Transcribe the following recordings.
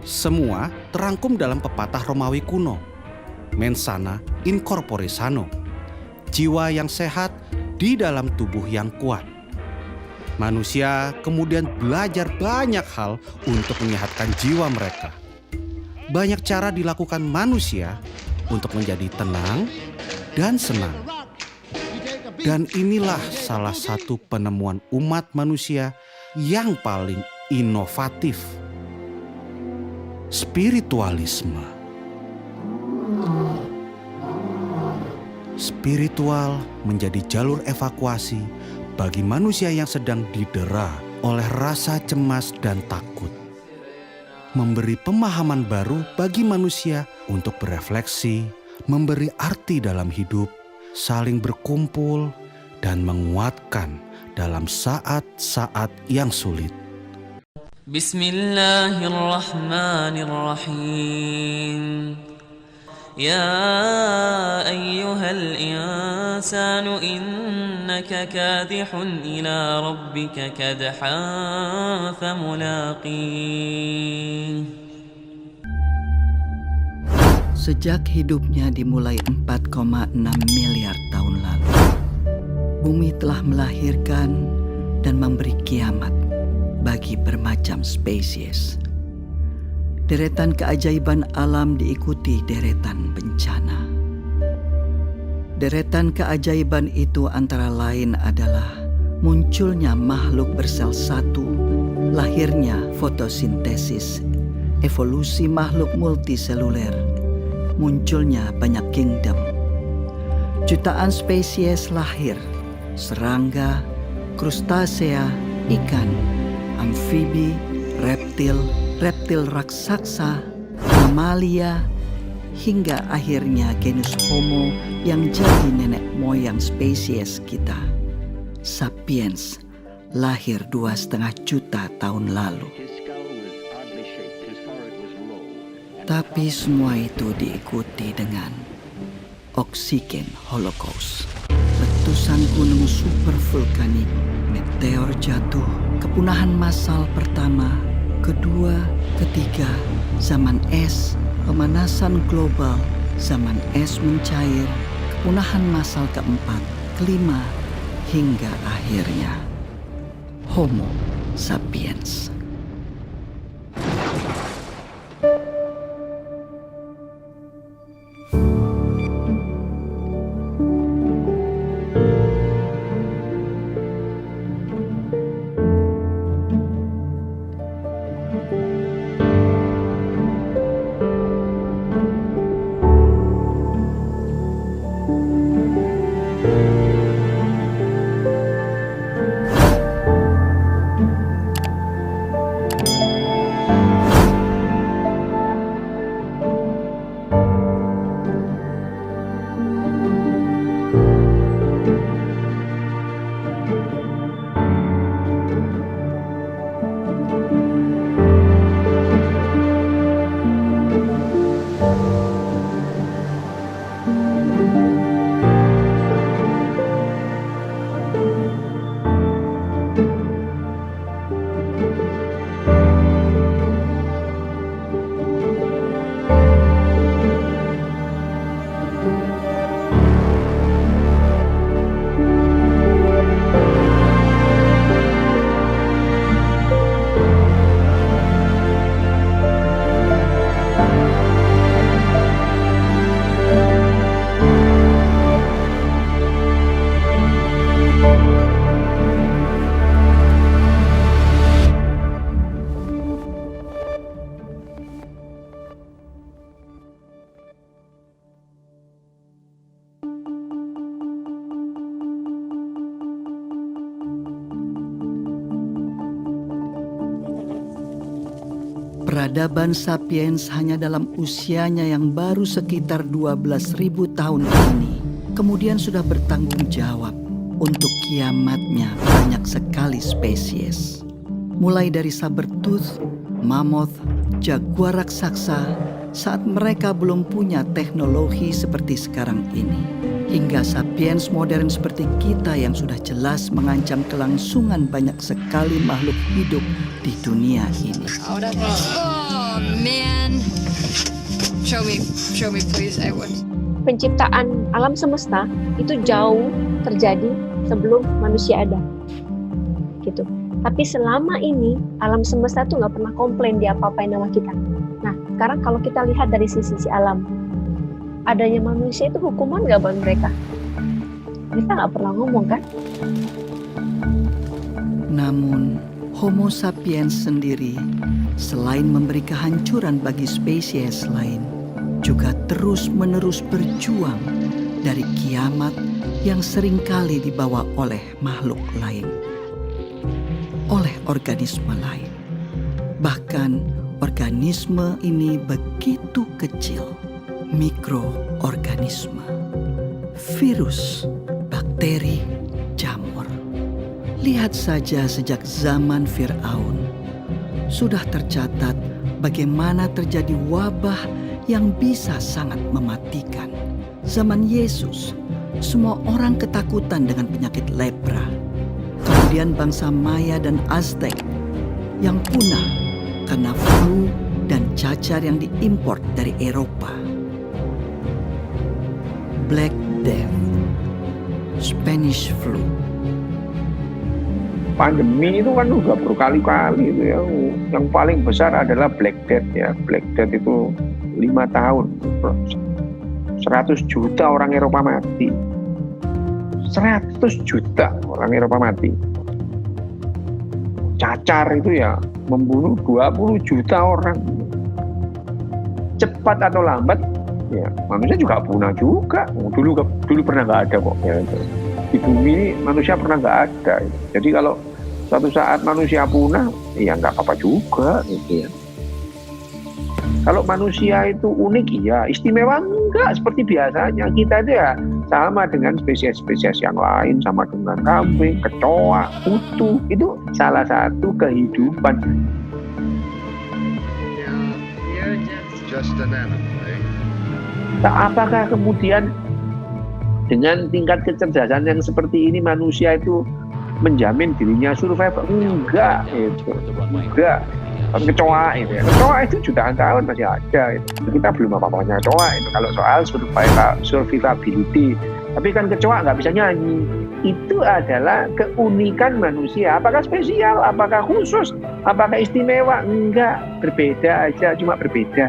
Semua terangkum dalam pepatah Romawi kuno, mens sana in corpore sano, jiwa yang sehat di dalam tubuh yang kuat. Manusia kemudian belajar banyak hal untuk menyehatkan jiwa mereka. Banyak cara dilakukan manusia untuk menjadi tenang dan senang. Dan inilah salah satu penemuan umat manusia yang paling inovatif. Spiritualisme. Spiritual menjadi jalur evakuasi bagi manusia yang sedang didera oleh rasa cemas dan takut. Memberi pemahaman baru bagi manusia untuk berefleksi, memberi arti dalam hidup, saling berkumpul, dan menguatkan dalam saat-saat yang sulit. Bismillahirrahmanirrahim. Ya ayyuhal insanu innaka kadihun ila rabbika kadhan famulaqih. Sejak hidupnya dimulai 4,6 miliar tahun lalu, bumi telah melahirkan dan memberi kiamat bagi bermacam spesies. Deretan keajaiban alam diikuti deretan bencana. Deretan keajaiban itu antara lain adalah munculnya makhluk bersel satu, lahirnya fotosintesis, evolusi makhluk multiseluler, munculnya banyak kingdom. Jutaan spesies lahir, serangga, krustasea, ikan, amfibi, reptil raksasa, mamalia, hingga akhirnya genus Homo yang jadi nenek moyang spesies kita. Sapiens lahir 2,5 juta tahun lalu. Tapi semua itu diikuti dengan oksigen holocaust. Letusan gunung supervulkanik, meteor jatuh, kepunahan massal pertama, kedua, ketiga, zaman es, pemanasan global, zaman es mencair, kepunahan massal keempat, kelima, hingga akhirnya Homo sapiens. Peradaban sapiens hanya dalam usianya yang baru sekitar 12.000 tahun ini kemudian sudah bertanggung jawab untuk kiamatnya banyak sekali spesies. Mulai dari sabertooth, mammoth, jaguar raksasa saat mereka belum punya teknologi seperti sekarang ini, hingga sapiens modern seperti kita yang sudah jelas mengancam kelangsungan banyak sekali makhluk hidup di dunia ini. Oh man. Show me please, I want. Penciptaan alam semesta itu jauh terjadi sebelum manusia ada. Gitu. Tapi selama ini alam semesta tuh nggak pernah komplain dia apa-apain sama kita. Nah, sekarang kalau kita lihat dari sisi alam, adanya manusia itu hukuman nggak buat mereka? Kita nggak pernah ngomong kan? Namun, Homo sapiens sendiri, selain memberi kehancuran bagi spesies lain, juga terus-menerus berjuang dari kiamat yang seringkali dibawa oleh makhluk lain, oleh organisme lain. Bahkan organisme ini begitu kecil, mikroorganisme, virus, bakteri, jamur. Lihat saja sejak zaman Fir'aun, sudah tercatat bagaimana terjadi wabah yang bisa sangat mematikan. Zaman Yesus, semua orang ketakutan dengan penyakit lepra. Kemudian bangsa Maya dan Aztec yang punah karena flu dan cacar yang diimpor dari Eropa. Black Death, Spanish flu. Pandemi itu kan udah berkali-kali itu ya. Yang paling besar adalah Black Death ya. Black Death itu 5 tahun. 100 juta orang Eropa mati. 100 juta orang Eropa mati. Cacar itu ya membunuh 20 juta orang. Cepat atau lambat ya manusia juga punah juga. Dulu pernah nggak ada kok ya. Di bumi ini manusia pernah nggak ada. Jadi kalau suatu saat manusia punah, ya nggak apa-apa juga gitu ya. Kalau manusia itu unik, ya istimewa enggak seperti biasanya. Kita itu ya sama dengan spesies-spesies yang lain, sama dengan kambing, kecoa, kutu. Itu salah satu kehidupan. Nah, apakah kemudian dengan tingkat kecerdasan yang seperti ini manusia itu menjamin dirinya survival? Enggak, itu enggak. Kecoa itu ya. Kecoa itu jutaan tahun masih ada. Itu. Kita belum apa-apanya kecoa itu kalau soal survivability. Tapi kan kecoa nggak bisa nyanyi. Itu adalah keunikan manusia. Apakah spesial? Apakah khusus? Apakah istimewa? Enggak, berbeda aja, cuma berbeda.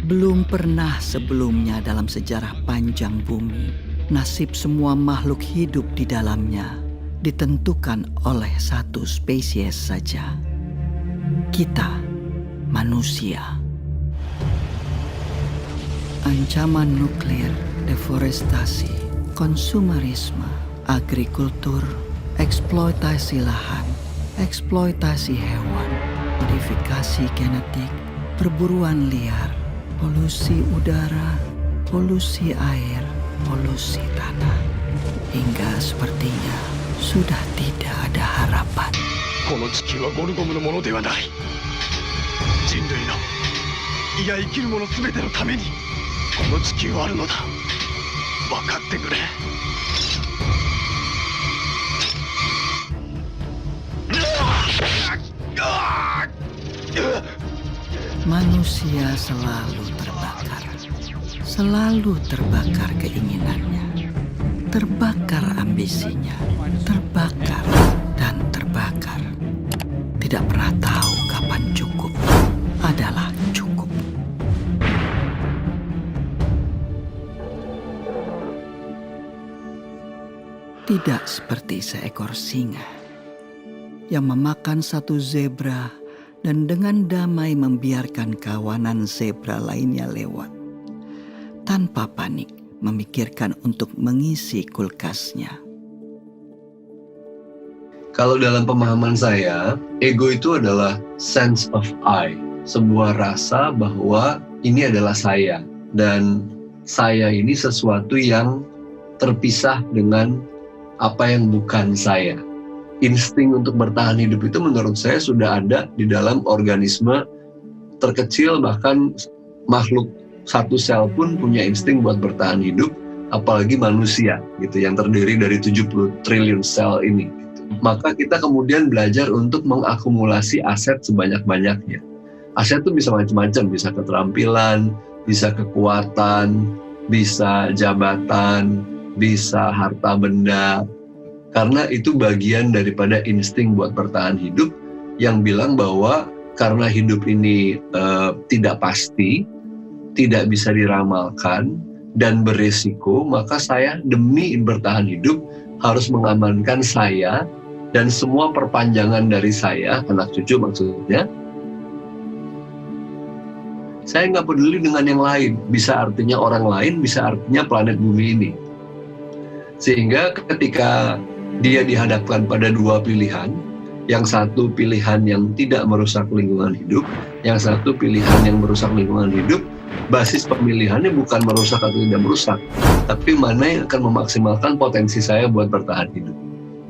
Belum pernah sebelumnya dalam sejarah panjang bumi, nasib semua makhluk hidup di dalamnya ditentukan oleh satu spesies saja. Kita, manusia. Ancaman nuklir, deforestasi, konsumerisme, agrikultur, eksploitasi lahan, eksploitasi hewan, modifikasi genetik, perburuan liar, polusi udara, polusi air, polusi tanah. Hingga sepertinya sudah tidak ada harapan. この地球はゴルゴムのものではない。人類の、いや生きる者すべてのためにこの地球はあるのだ。分かってくれ。Manusia selalu terbakar keinginannya, terbakar ambisinya, terbakar dan terbakar. Tidak pernah tahu kapan cukup adalah cukup. Tidak seperti seekor singa yang memakan satu zebra dan dengan damai membiarkan kawanan zebra lainnya lewat, tanpa panik memikirkan untuk mengisi kulkasnya. Kalau dalam pemahaman saya, ego itu adalah sense of I, sebuah rasa bahwa ini adalah saya, dan saya ini sesuatu yang terpisah dengan apa yang bukan saya. Insting untuk bertahan hidup itu menurut saya sudah ada di dalam organisme terkecil, bahkan makhluk satu sel pun punya insting buat bertahan hidup, apalagi manusia gitu yang terdiri dari 70 triliun sel ini. Maka kita kemudian belajar untuk mengakumulasi aset sebanyak-banyaknya. Aset itu bisa macam-macam, bisa keterampilan, bisa kekuatan, bisa jabatan, bisa harta benda. Karena itu bagian daripada insting buat bertahan hidup yang bilang bahwa karena hidup ini tidak pasti, tidak bisa diramalkan, dan beresiko, maka saya demi bertahan hidup harus mengamankan saya dan semua perpanjangan dari saya, anak cucu maksudnya. Saya nggak peduli dengan yang lain, bisa artinya orang lain, bisa artinya planet bumi ini. Sehingga ketika dia dihadapkan pada dua pilihan, yang satu pilihan yang tidak merusak lingkungan hidup, yang satu pilihan yang merusak lingkungan hidup, basis pemilihannya bukan merusak atau tidak merusak, tapi mana yang akan memaksimalkan potensi saya buat bertahan hidup.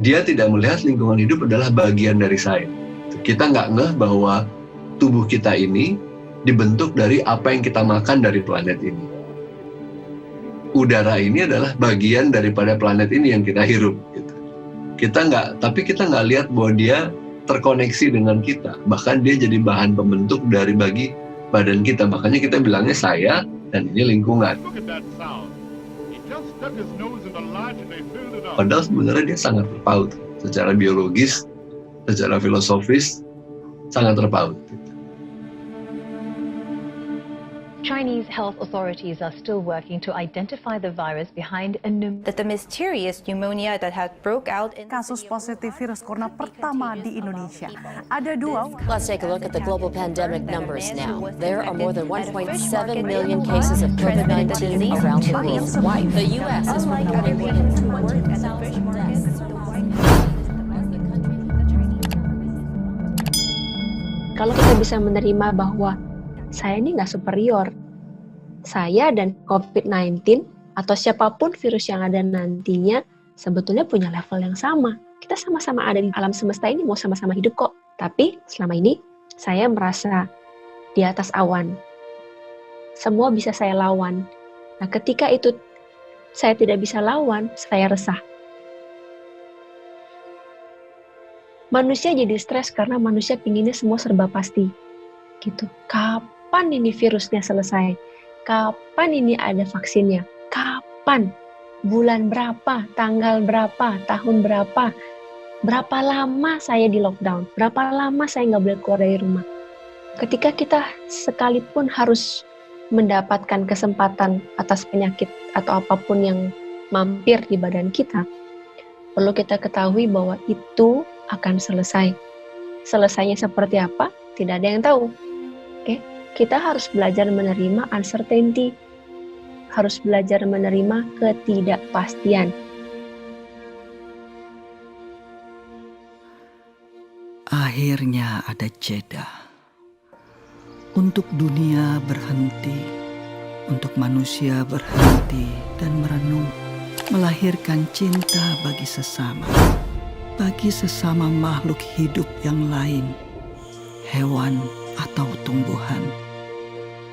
Dia tidak melihat lingkungan hidup adalah bagian dari saya. Kita nggak ngeh bahwa tubuh kita ini dibentuk dari apa yang kita makan dari planet ini. Udara ini adalah bagian daripada planet ini yang kita hirup. Gitu. Tapi kita nggak lihat bahwa dia terkoneksi dengan kita. Bahkan dia jadi bahan pembentuk dari bagi badan kita. Makanya kita bilangnya saya dan ini lingkungan. Padahal sebenarnya dia sangat terpaut. Secara biologis, secara filosofis, sangat terpaut. Chinese health authorities are still working to identify the virus behind that the mysterious pneumonia that had broke out in kasus positif virus corona pertama di Indonesia. Ada dua. Let's take a look at the global pandemic numbers now. There are more than 1.7 million cases of COVID-19 around the world. The U.S. is reporting more than 200,000 deaths. Kalau kita bisa menerima bahwa saya ini nggak superior, saya dan COVID-19 atau siapapun virus yang ada nantinya sebetulnya punya level yang sama. Kita sama-sama ada di alam semesta ini, mau sama-sama hidup kok. Tapi selama ini saya merasa di atas awan. Semua bisa saya lawan. Nah, ketika itu saya tidak bisa lawan, saya resah. Manusia jadi stres karena manusia pinginnya semua serba pasti. Gitu. Kapan ini virusnya selesai? Kapan ini ada vaksinnya? Kapan? Bulan berapa? Tanggal berapa? Tahun berapa? Berapa lama saya di lockdown? Berapa lama saya nggak boleh keluar dari rumah? Ketika kita sekalipun harus mendapatkan kesempatan atas penyakit atau apapun yang mampir di badan kita, perlu kita ketahui bahwa itu akan selesai. Selesainya seperti apa? Tidak ada yang tahu. Oke? Kita harus belajar menerima uncertainty, harus belajar menerima ketidakpastian. Akhirnya ada jeda. Untuk dunia berhenti, untuk manusia berhenti dan merenung, melahirkan cinta bagi sesama makhluk hidup yang lain, hewan atau tumbuhan,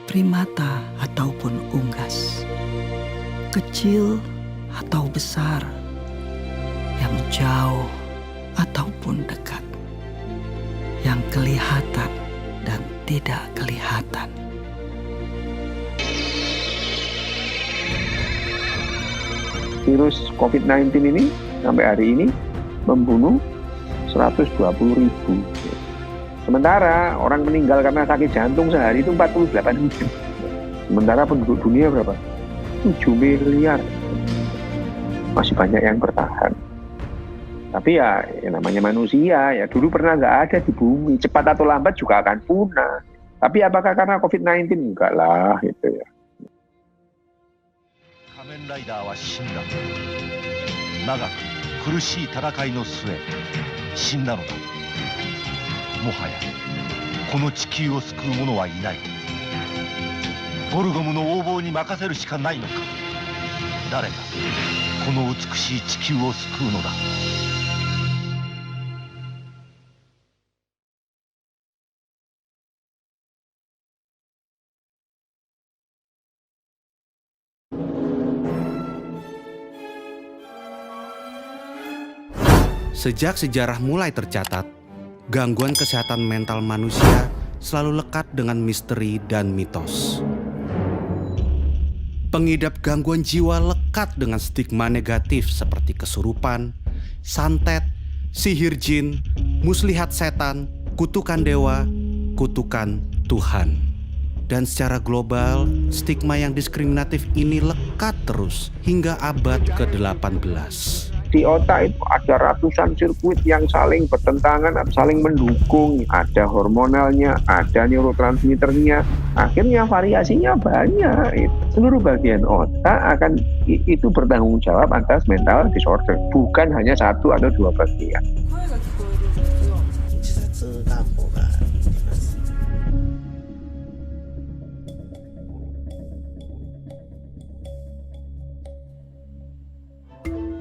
primata ataupun unggas, kecil atau besar, yang jauh ataupun dekat, yang kelihatan dan tidak kelihatan. Virus COVID-19 ini sampai hari ini membunuh 120.000. Sementara orang meninggal karena sakit jantung sehari itu 48.000. Sementara penduduk dunia berapa? 7 miliar. Masih banyak yang bertahan. Tapi ya namanya manusia, ya dulu pernah nggak ada di bumi. Cepat atau lambat juga akan punah. Tapi apakah karena COVID-19? Enggak lah, gitu ya. Kamen Rider は死んだ。長く苦しい戦いの末、死んだのだ。もはやこの地球を救う者はいない。ゴルゴムの横暴に任せるしかないのか。誰がこの美しい地球を救うのだ。Sejak sejarah mulai tercatat, gangguan kesehatan mental manusia selalu lekat dengan misteri dan mitos. Pengidap gangguan jiwa lekat dengan stigma negatif seperti kesurupan, santet, sihir jin, muslihat setan, kutukan dewa, kutukan Tuhan. Dan secara global, stigma yang diskriminatif ini lekat terus hingga abad ke-18. Di otak itu ada ratusan sirkuit yang saling bertentangan, saling mendukung. Ada hormonalnya, ada neurotransmitternya. Akhirnya variasinya banyak. Seluruh bagian otak akan itu bertanggung jawab atas mental disorder. Bukan hanya satu atau dua bagian.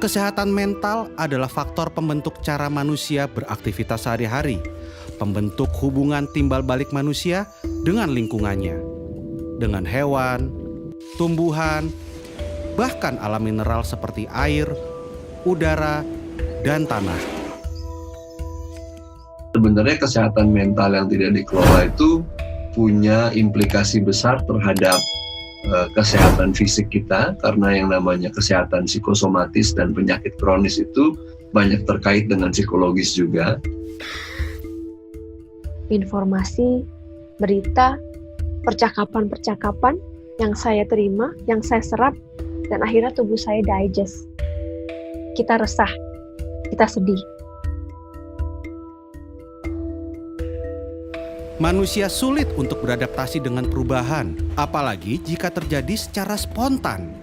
Kesehatan mental adalah faktor pembentuk cara manusia beraktivitas sehari-hari, pembentuk hubungan timbal balik manusia dengan lingkungannya, dengan hewan, tumbuhan, bahkan alam mineral seperti air, udara, dan tanah. Sebenarnya kesehatan mental yang tidak dikelola itu punya implikasi besar terhadap kesehatan fisik kita, karena yang namanya kesehatan psikosomatis dan penyakit kronis itu banyak terkait dengan psikologis juga. Informasi, berita, percakapan-percakapan yang saya terima, yang saya serap, dan akhirnya tubuh saya digest. Kita resah, kita sedih. Manusia sulit untuk beradaptasi dengan perubahan, apalagi jika terjadi secara spontan.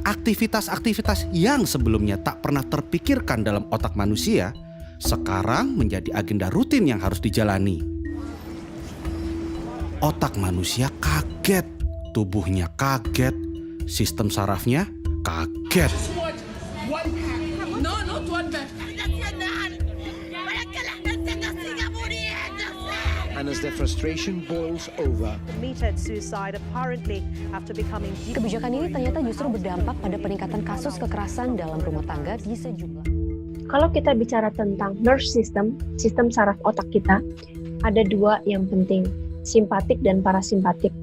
Aktivitas-aktivitas yang sebelumnya tak pernah terpikirkan dalam otak manusia, sekarang menjadi agenda rutin yang harus dijalani. Otak manusia kaget, tubuhnya kaget, sistem sarafnya kaget. And as their frustration boils over, kebijakan ini ternyata justru berdampak pada peningkatan kasus kekerasan dalam rumah tangga di sejumlah. Kalau kita bicara tentang nervous system, sistem saraf otak kita, ada dua yang penting, simpatik dan parasimpatik.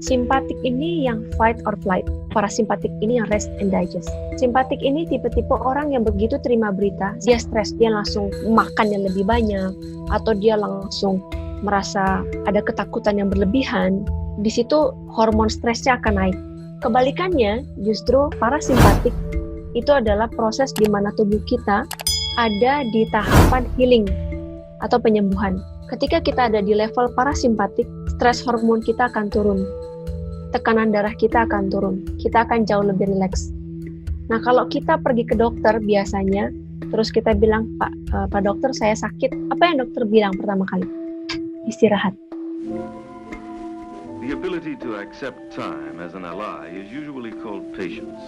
Simpatik ini yang fight or flight, parasimpatik ini yang rest and digest. Simpatik ini tipe-tipe orang yang begitu terima berita, dia stres, dia langsung makan yang lebih banyak, atau dia langsung merasa ada ketakutan yang berlebihan. Di situ hormon stresnya akan naik. Kebalikannya, justru parasimpatik itu adalah proses di mana tubuh kita ada di tahapan healing atau penyembuhan. Ketika kita ada di level parasimpatik, stres hormon kita akan turun. Tekanan darah kita akan turun. Kita akan jauh lebih rileks. Nah, kalau kita pergi ke dokter biasanya, terus kita bilang, Pak dokter saya sakit. Apa yang dokter bilang pertama kali? Istirahat. The ability to accept time as an ally is usually called patience.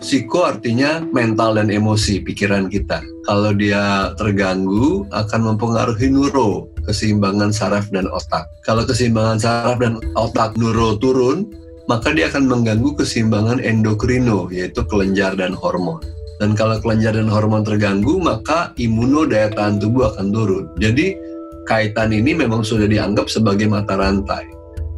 Psiko artinya mental dan emosi, pikiran kita. Kalau dia terganggu, akan mempengaruhi neuro, keseimbangan saraf dan otak. Kalau keseimbangan saraf dan otak neuro turun, maka dia akan mengganggu keseimbangan endokrino, yaitu kelenjar dan hormon. Dan kalau kelenjar dan hormon terganggu, maka imuno, daya tahan tubuh akan turun. Jadi, kaitan ini memang sudah dianggap sebagai mata rantai.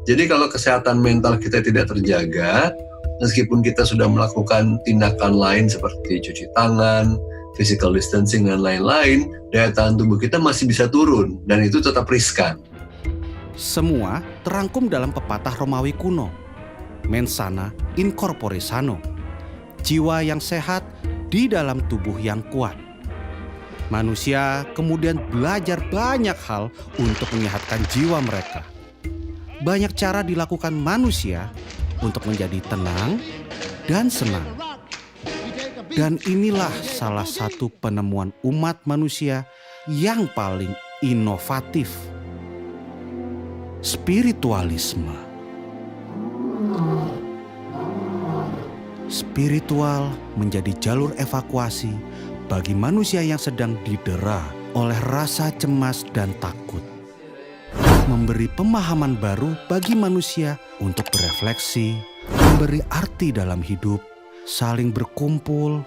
Jadi kalau kesehatan mental kita tidak terjaga, meskipun kita sudah melakukan tindakan lain seperti cuci tangan, physical distancing, dan lain-lain, daya tahan tubuh kita masih bisa turun, dan itu tetap riskan. Semua terangkum dalam pepatah Romawi kuno, mens sana in corpore sano, jiwa yang sehat di dalam tubuh yang kuat. Manusia kemudian belajar banyak hal untuk menyehatkan jiwa mereka. Banyak cara dilakukan manusia untuk menjadi tenang dan senang. Dan inilah salah satu penemuan umat manusia yang paling inovatif. Spiritualisme. Spiritual menjadi jalur evakuasi bagi manusia yang sedang didera oleh rasa cemas dan takut. Memberi pemahaman baru bagi manusia untuk berefleksi, memberi arti dalam hidup, saling berkumpul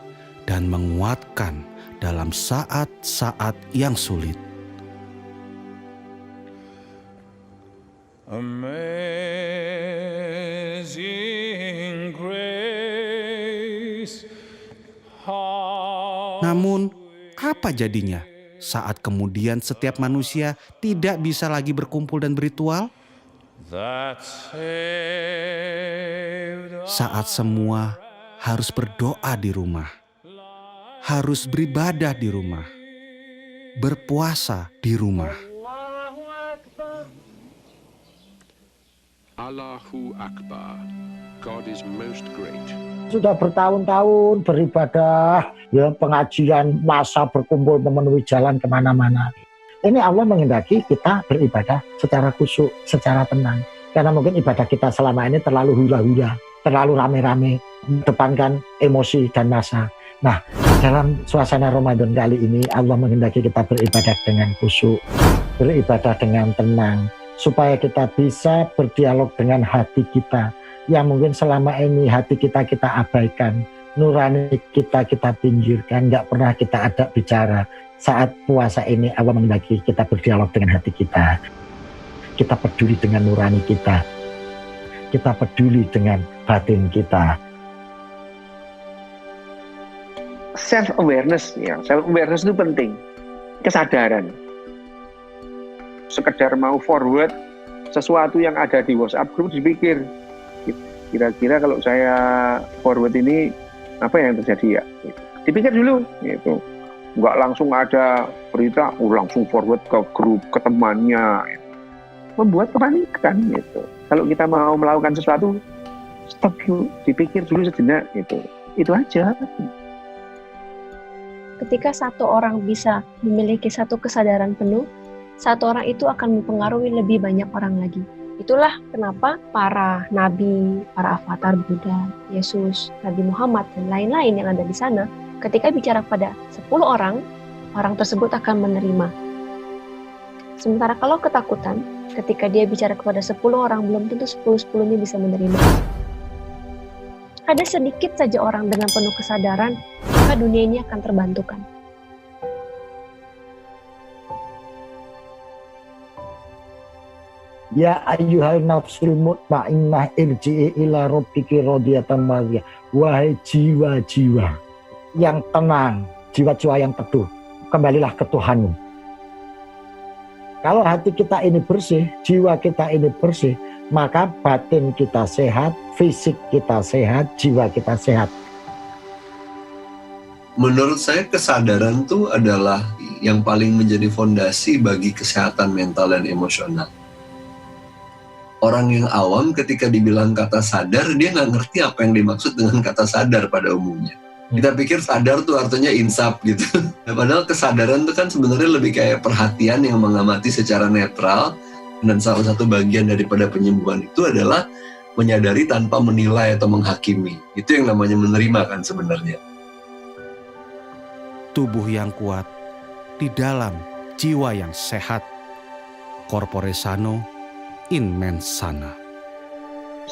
dan menguatkan dalam saat-saat yang sulit. Amazing grace. Namun, apa jadinya saat kemudian setiap manusia tidak bisa lagi berkumpul dan berritual? Saat semua harus berdoa di rumah, harus beribadah di rumah, berpuasa di rumah. Allahu Akbar. God is most great. Sudah bertahun-tahun beribadah, ya pengajian, masa berkumpul memenuhi jalan kemana-mana. Ini Allah menghendaki kita beribadah secara khusyuk, secara tenang. Karena mungkin ibadah kita selama ini terlalu hura-hura, terlalu rame-rame, mengedepankan emosi dan masa. Nah, dalam suasana Ramadan kali ini Allah menghendaki kita beribadah dengan khusyuk, beribadah dengan tenang, supaya kita bisa berdialog dengan hati kita yang mungkin selama ini hati kita abaikan, nurani kita pinggirkan, nggak pernah kita ajak bicara. Saat puasa ini Allah menghendaki kita berdialog dengan hati kita. Kita peduli dengan nurani kita. Kita peduli dengan batin kita. Self-awareness, ya. Self-awareness itu penting. Kesadaran. Sekedar mau forward sesuatu yang ada di WhatsApp group, dipikir kira-kira kalau saya forward ini apa yang terjadi ya, dipikir dulu gitu. Nggak langsung ada berita langsung forward ke grup, ke temannya, membuat kepanikan gitu. Kalau kita mau melakukan sesuatu, stop dulu, dipikir dulu sejenak gitu. Itu aja. Ketika satu orang bisa memiliki satu kesadaran penuh, satu orang itu akan mempengaruhi lebih banyak orang lagi. Itulah kenapa para nabi, para avatar Buddha, Yesus, Nabi Muhammad, dan lain-lain yang ada di sana, ketika bicara pada 10 orang, orang tersebut akan menerima. Sementara kalau ketakutan, ketika dia bicara kepada 10 orang, belum tentu 10-10-nya bisa menerima. Ada sedikit saja orang dengan penuh kesadaran, maka dunia ini akan terbantukan. Ya ayyuhal nafsul mutmainnah irji'i ila rabbiki radiyatan mardiyah. Wahai jiwa-jiwa yang tenang, jiwa-jiwa yang teduh, kembalilah ke Tuhanmu. Kalau hati kita ini bersih, jiwa kita ini bersih, maka batin kita sehat, fisik kita sehat, jiwa kita sehat. Menurut saya kesadaran itu adalah yang paling menjadi fondasi bagi kesehatan mental dan emosional. Orang yang awam ketika dibilang kata sadar, dia nggak ngerti apa yang dimaksud dengan kata sadar pada umumnya. Kita pikir sadar tuh artinya insaf gitu. Padahal kesadaran itu kan sebenarnya lebih kayak perhatian yang mengamati secara netral. Dan salah satu bagian daripada penyembuhan itu adalah menyadari tanpa menilai atau menghakimi. Itu yang namanya menerima kan sebenarnya. Tubuh yang kuat di dalam jiwa yang sehat. Corpore sano in mens sana.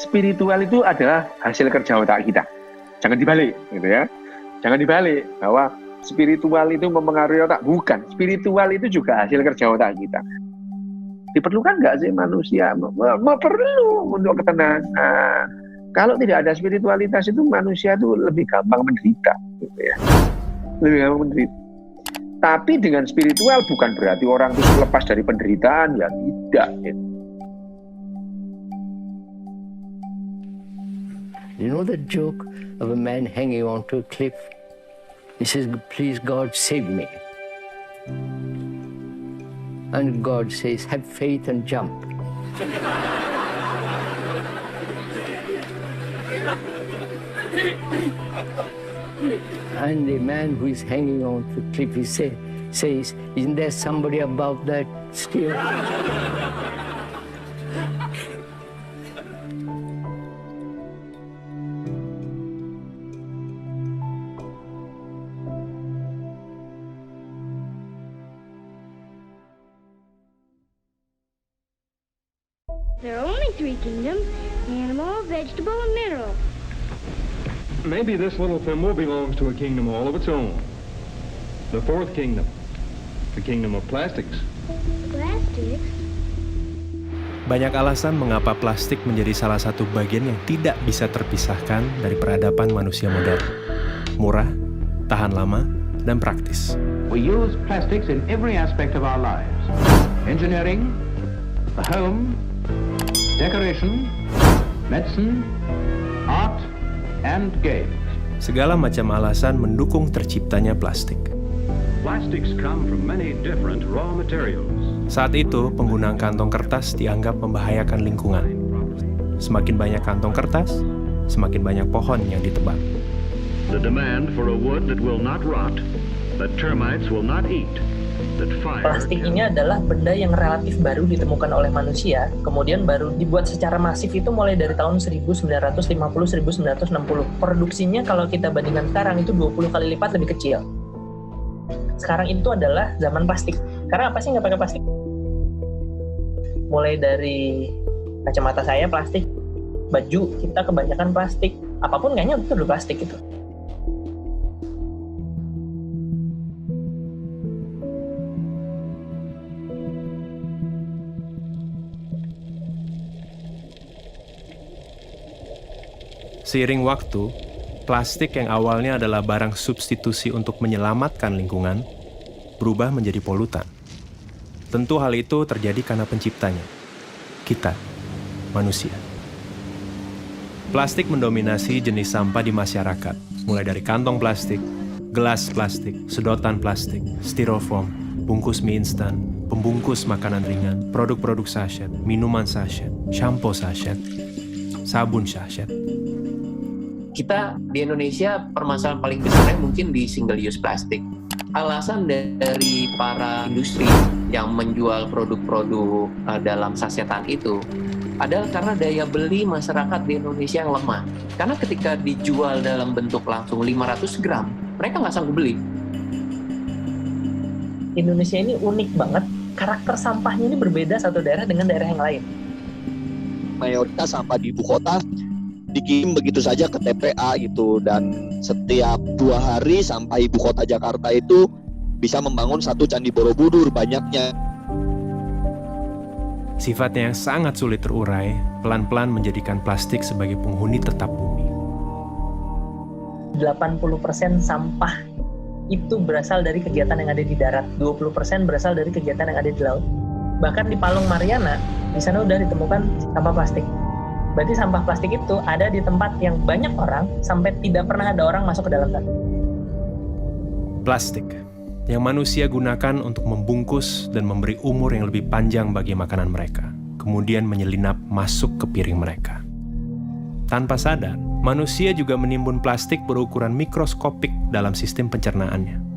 Spiritual itu adalah hasil kerja otak kita. Jangan dibalik, gitu ya. Jangan dibalik bahwa spiritual itu mempengaruhi otak. Bukan, spiritual itu juga hasil kerja otak kita. Diperlukan nggak sih manusia? Perlu untuk ketenangan. Kalau tidak ada spiritualitas itu manusia itu lebih gampang menderita, gitu ya. Lebih gampang menderita. Tapi dengan spiritual bukan berarti orang itu lepas dari penderitaan, ya tidak. Gitu. You know the joke of a man hanging onto a cliff? He says, "Please God, save me." And God says, "Have faith and jump." And the man who is hanging onto the cliff, he says, "Isn't there somebody above that still?" There are only 3 kingdoms: animal, vegetable, and mineral. Maybe this little thimble belongs to a kingdom all of its own. The fourth kingdom. The kingdom of plastics. Plastics? Banyak alasan mengapa plastik menjadi salah satu bagian yang tidak bisa terpisahkan dari peradaban manusia modern. Murah, tahan lama, dan praktis. We use plastics in every aspect of our lives. Engineering, the home, decoration, medicine, art, and games. Segala macam alasan mendukung terciptanya plastik. Plastics come from many different raw materials. Saat itu, penggunaan kantong kertas dianggap membahayakan lingkungan. Semakin banyak kantong kertas, semakin banyak pohon yang ditebang. The demand for a wood that will not rot, that termites will not eat, that fire... Plastik ini adalah benda yang relatif baru ditemukan oleh manusia, kemudian baru dibuat secara masif itu mulai dari tahun 1950-1960. Produksinya kalau kita bandingkan sekarang itu 20 kali lipat lebih kecil. Sekarang itu adalah zaman plastik. Karena apa sih nggak pakai plastik? Mulai dari kacamata saya plastik, baju kita kebanyakan plastik, apapun kayaknya itu udah plastik itu. Seiring waktu, plastik yang awalnya adalah barang substitusi untuk menyelamatkan lingkungan, berubah menjadi polutan. Tentu hal itu terjadi karena penciptanya, kita, manusia. Plastik mendominasi jenis sampah di masyarakat, mulai dari kantong plastik, gelas plastik, sedotan plastik, styrofoam, bungkus mie instan, pembungkus makanan ringan, produk-produk sachet, minuman sachet, shampoo sachet, sabun sachet. Kita di Indonesia permasalahan paling besarnya mungkin di single use plastik. Alasan dari para industri yang menjual produk-produk dalam sasetan itu adalah karena daya beli masyarakat di Indonesia yang lemah. Karena ketika dijual dalam bentuk langsung 500 gram, mereka nggak sanggup beli. Indonesia ini unik banget, karakter sampahnya ini berbeda satu daerah dengan daerah yang lain. Mayoritas sampah di ibu kota dikirim begitu saja ke TPA gitu, dan setiap 2 hari sampah ibu kota Jakarta itu bisa membangun 1 Candi Borobudur banyaknya. Sifatnya yang sangat sulit terurai, pelan-pelan menjadikan plastik sebagai penghuni tetap bumi. 80% sampah itu berasal dari kegiatan yang ada di darat, 20% berasal dari kegiatan yang ada di laut. Bahkan di Palung Mariana, di sana udah ditemukan sampah plastik. Berarti sampah plastik itu ada di tempat yang banyak orang sampai tidak pernah ada orang masuk ke dalam sana. Plastik yang manusia gunakan untuk membungkus dan memberi umur yang lebih panjang bagi makanan mereka, kemudian menyelinap masuk ke piring mereka. Tanpa sadar, manusia juga menimbun plastik berukuran mikroskopik dalam sistem pencernaannya.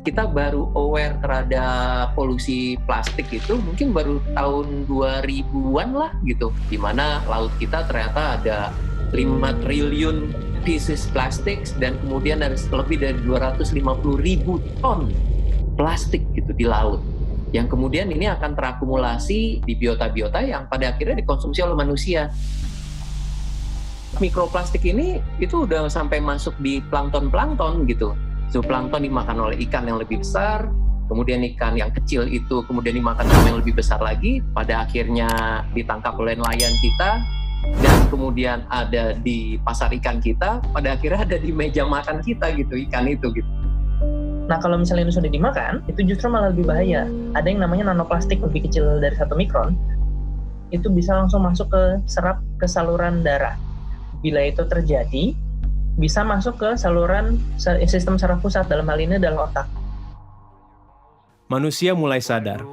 Kita baru aware terhadap polusi plastik itu mungkin baru tahun 2000-an lah gitu, di mana laut kita ternyata ada 5 triliun pieces plastik dan kemudian ada lebih dari 250.000 ton plastik gitu di laut, yang kemudian ini akan terakumulasi di biota-biota yang pada akhirnya dikonsumsi oleh manusia. Mikroplastik ini itu udah sampai masuk di plankton gitu. Zooplankton dimakan oleh ikan yang lebih besar, kemudian ikan yang kecil itu kemudian dimakan sama yang lebih besar lagi, pada akhirnya ditangkap oleh nelayan kita, dan kemudian ada di pasar ikan kita, pada akhirnya ada di meja makan kita gitu, ikan itu gitu. Nah kalau misalnya itu sudah dimakan, itu justru malah lebih bahaya. Ada yang namanya nanoplastik lebih kecil dari 1 mikron, itu bisa langsung masuk ke serap ke saluran darah. Bila itu terjadi, bisa masuk ke saluran sistem saraf pusat, dalam hal ini adalah otak. Manusia mulai sadar,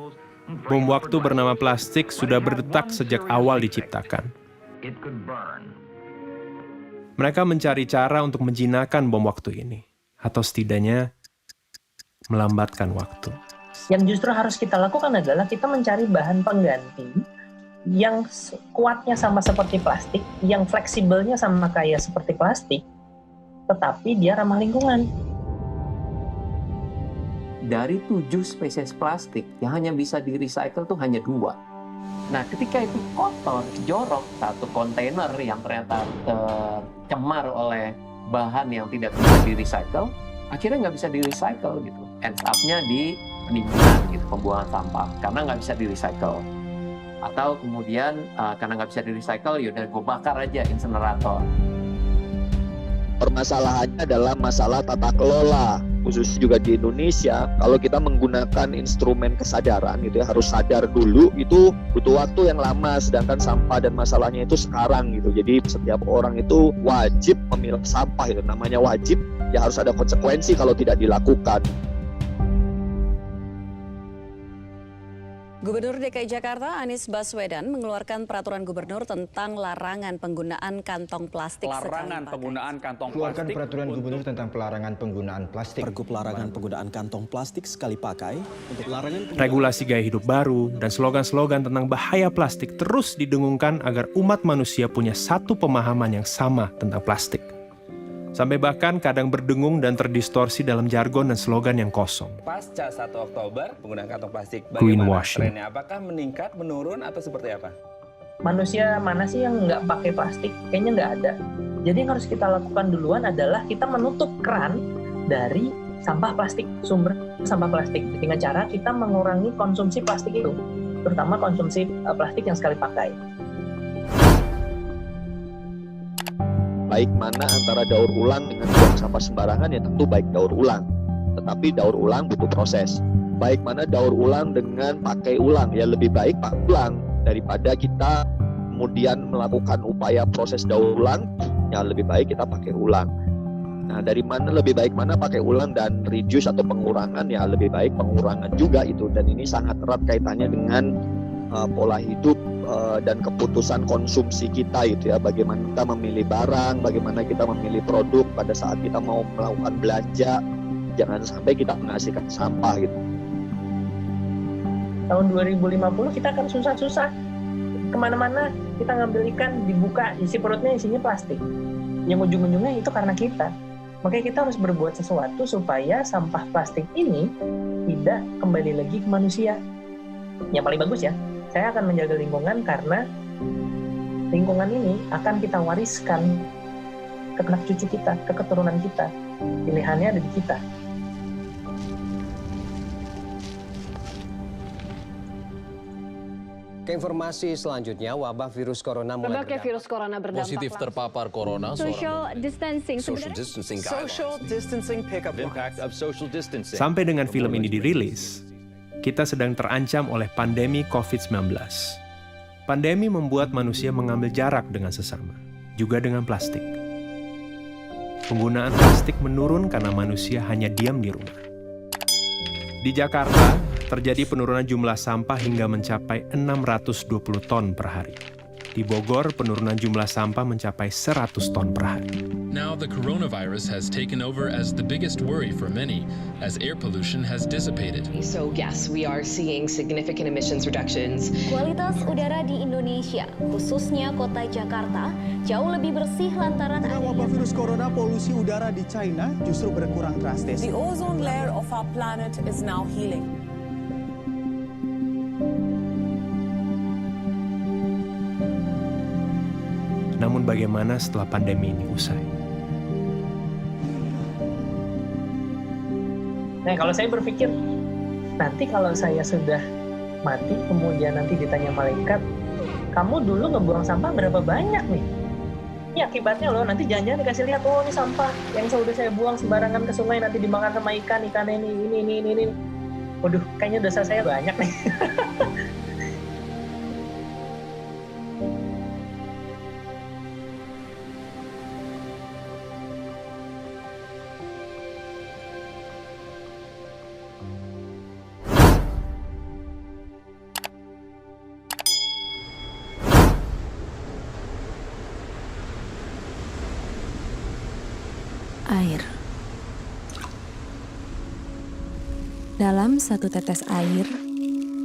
bom waktu bernama plastik sudah berdetak sejak awal diciptakan. Mereka mencari cara untuk menjinakkan bom waktu ini, atau setidaknya melambatkan waktu. Yang justru harus kita lakukan adalah kita mencari bahan pengganti yang kuatnya sama seperti plastik, yang fleksibelnya sama kayak seperti plastik, tetapi dia ramah lingkungan. Dari 7 spesies plastik yang hanya bisa di-recycle tuh hanya 2. Nah, ketika itu kotor, jorok, 1 kontainer yang ternyata tercemar oleh bahan yang tidak bisa di-recycle, akhirnya nggak bisa di-recycle gitu. Ends up-nya di penimbunan gitu, pembuangan sampah, karena nggak bisa di-recycle. Atau kemudian karena nggak bisa di-recycle, yaudah gue bakar aja insenerator. Permasalahannya adalah masalah tata kelola, khususnya juga di Indonesia. Kalau kita menggunakan instrumen kesadaran gitu ya, harus sadar dulu, itu butuh waktu yang lama, sedangkan sampah dan masalahnya itu sekarang gitu. Jadi setiap orang itu wajib memilah sampah, itu namanya wajib, ya harus ada konsekuensi kalau tidak dilakukan. Gubernur DKI Jakarta Anies Baswedan mengeluarkan peraturan gubernur tentang larangan penggunaan kantong plastik. Larangan penggunaan kantong Keluarkan plastik. peraturan gubernur tentang pelarangan penggunaan plastik. Pergub larangan penggunaan kantong plastik sekali pakai untuk larangan Regulasi gaya hidup baru dan slogan-slogan tentang bahaya plastik terus didengungkan agar umat manusia punya satu pemahaman yang sama tentang plastik. Sampai bahkan kadang berdengung dan terdistorsi dalam jargon dan slogan yang kosong. Pasca 1 Oktober, penggunaan kantong plastik Greenwashing. bagaimana trennya? Apakah meningkat, menurun, atau seperti apa? Manusia mana sih yang nggak pakai plastik? Kayaknya nggak ada. Jadi yang harus kita lakukan duluan adalah kita menutup keran dari sampah plastik, sumber sampah plastik. Dengan cara kita mengurangi konsumsi plastik itu, terutama konsumsi plastik yang sekali pakai. Baik mana antara daur ulang dengan buang sampah sembarangan, ya tentu baik daur ulang. Tetapi daur ulang butuh proses. Baik mana daur ulang dengan pakai ulang, ya lebih baik pakai ulang daripada kita kemudian melakukan upaya proses daur ulang, ya lebih baik kita pakai ulang. Nah, dari mana lebih baik mana pakai ulang dan reduce atau pengurangan, ya lebih baik pengurangan juga itu. Dan ini sangat erat kaitannya dengan pola hidup dan keputusan konsumsi kita itu ya, bagaimana kita memilih barang, bagaimana kita memilih produk pada saat kita mau melakukan belanja, jangan sampai kita menghasilkan sampah gitu. Tahun 2050 kita akan susah-susah kemana-mana, kita ngambil ikan, dibuka isi perutnya isinya plastik, yang ujung-ujungnya itu karena kita. Makanya kita harus berbuat sesuatu supaya sampah plastik ini tidak kembali lagi ke manusia. Yang paling bagus ya, saya akan menjaga lingkungan karena lingkungan ini akan kita wariskan ke anak cucu kita, ke keturunan kita. Pilihannya ada di kita. Ke informasi selanjutnya, wabah virus corona mulai Berbagai virus corona berdampak positif terpapar corona. Social distancing. Social distancing guidelines. Social distancing pickup Impact of social distancing. Sampai dengan film ini dirilis, kita sedang terancam oleh pandemi COVID-19. Pandemi membuat manusia mengambil jarak dengan sesama, juga dengan plastik. Penggunaan plastik menurun karena manusia hanya diam di rumah. Di Jakarta, terjadi penurunan jumlah sampah hingga mencapai 620 ton per hari. Di Bogor, penurunan jumlah sampah mencapai 100 ton per hari. Now the coronavirus has taken over as the biggest worry for many, as air pollution has dissipated. So yes, we are seeing significant emissions reductions. Kualitas udara di Indonesia, khususnya kota Jakarta, jauh lebih bersih lantaran adanya wabah virus corona. Polusi udara di China justru berkurang drastis. The ozone layer of our planet is now healing. Namun bagaimana setelah pandemi ini usai? Nah, kalau saya berpikir, nanti kalau saya sudah mati, kemudian nanti ditanya malaikat, kamu dulu ngebuang sampah berapa banyak nih? Ini akibatnya loh, nanti jangan-jangan dikasih lihat, oh ini sampah yang sudah saya buang sembarangan ke sungai, nanti dimakan sama ikan ini. Waduh, kayaknya dosa saya banyak nih. Air. Dalam satu tetes air,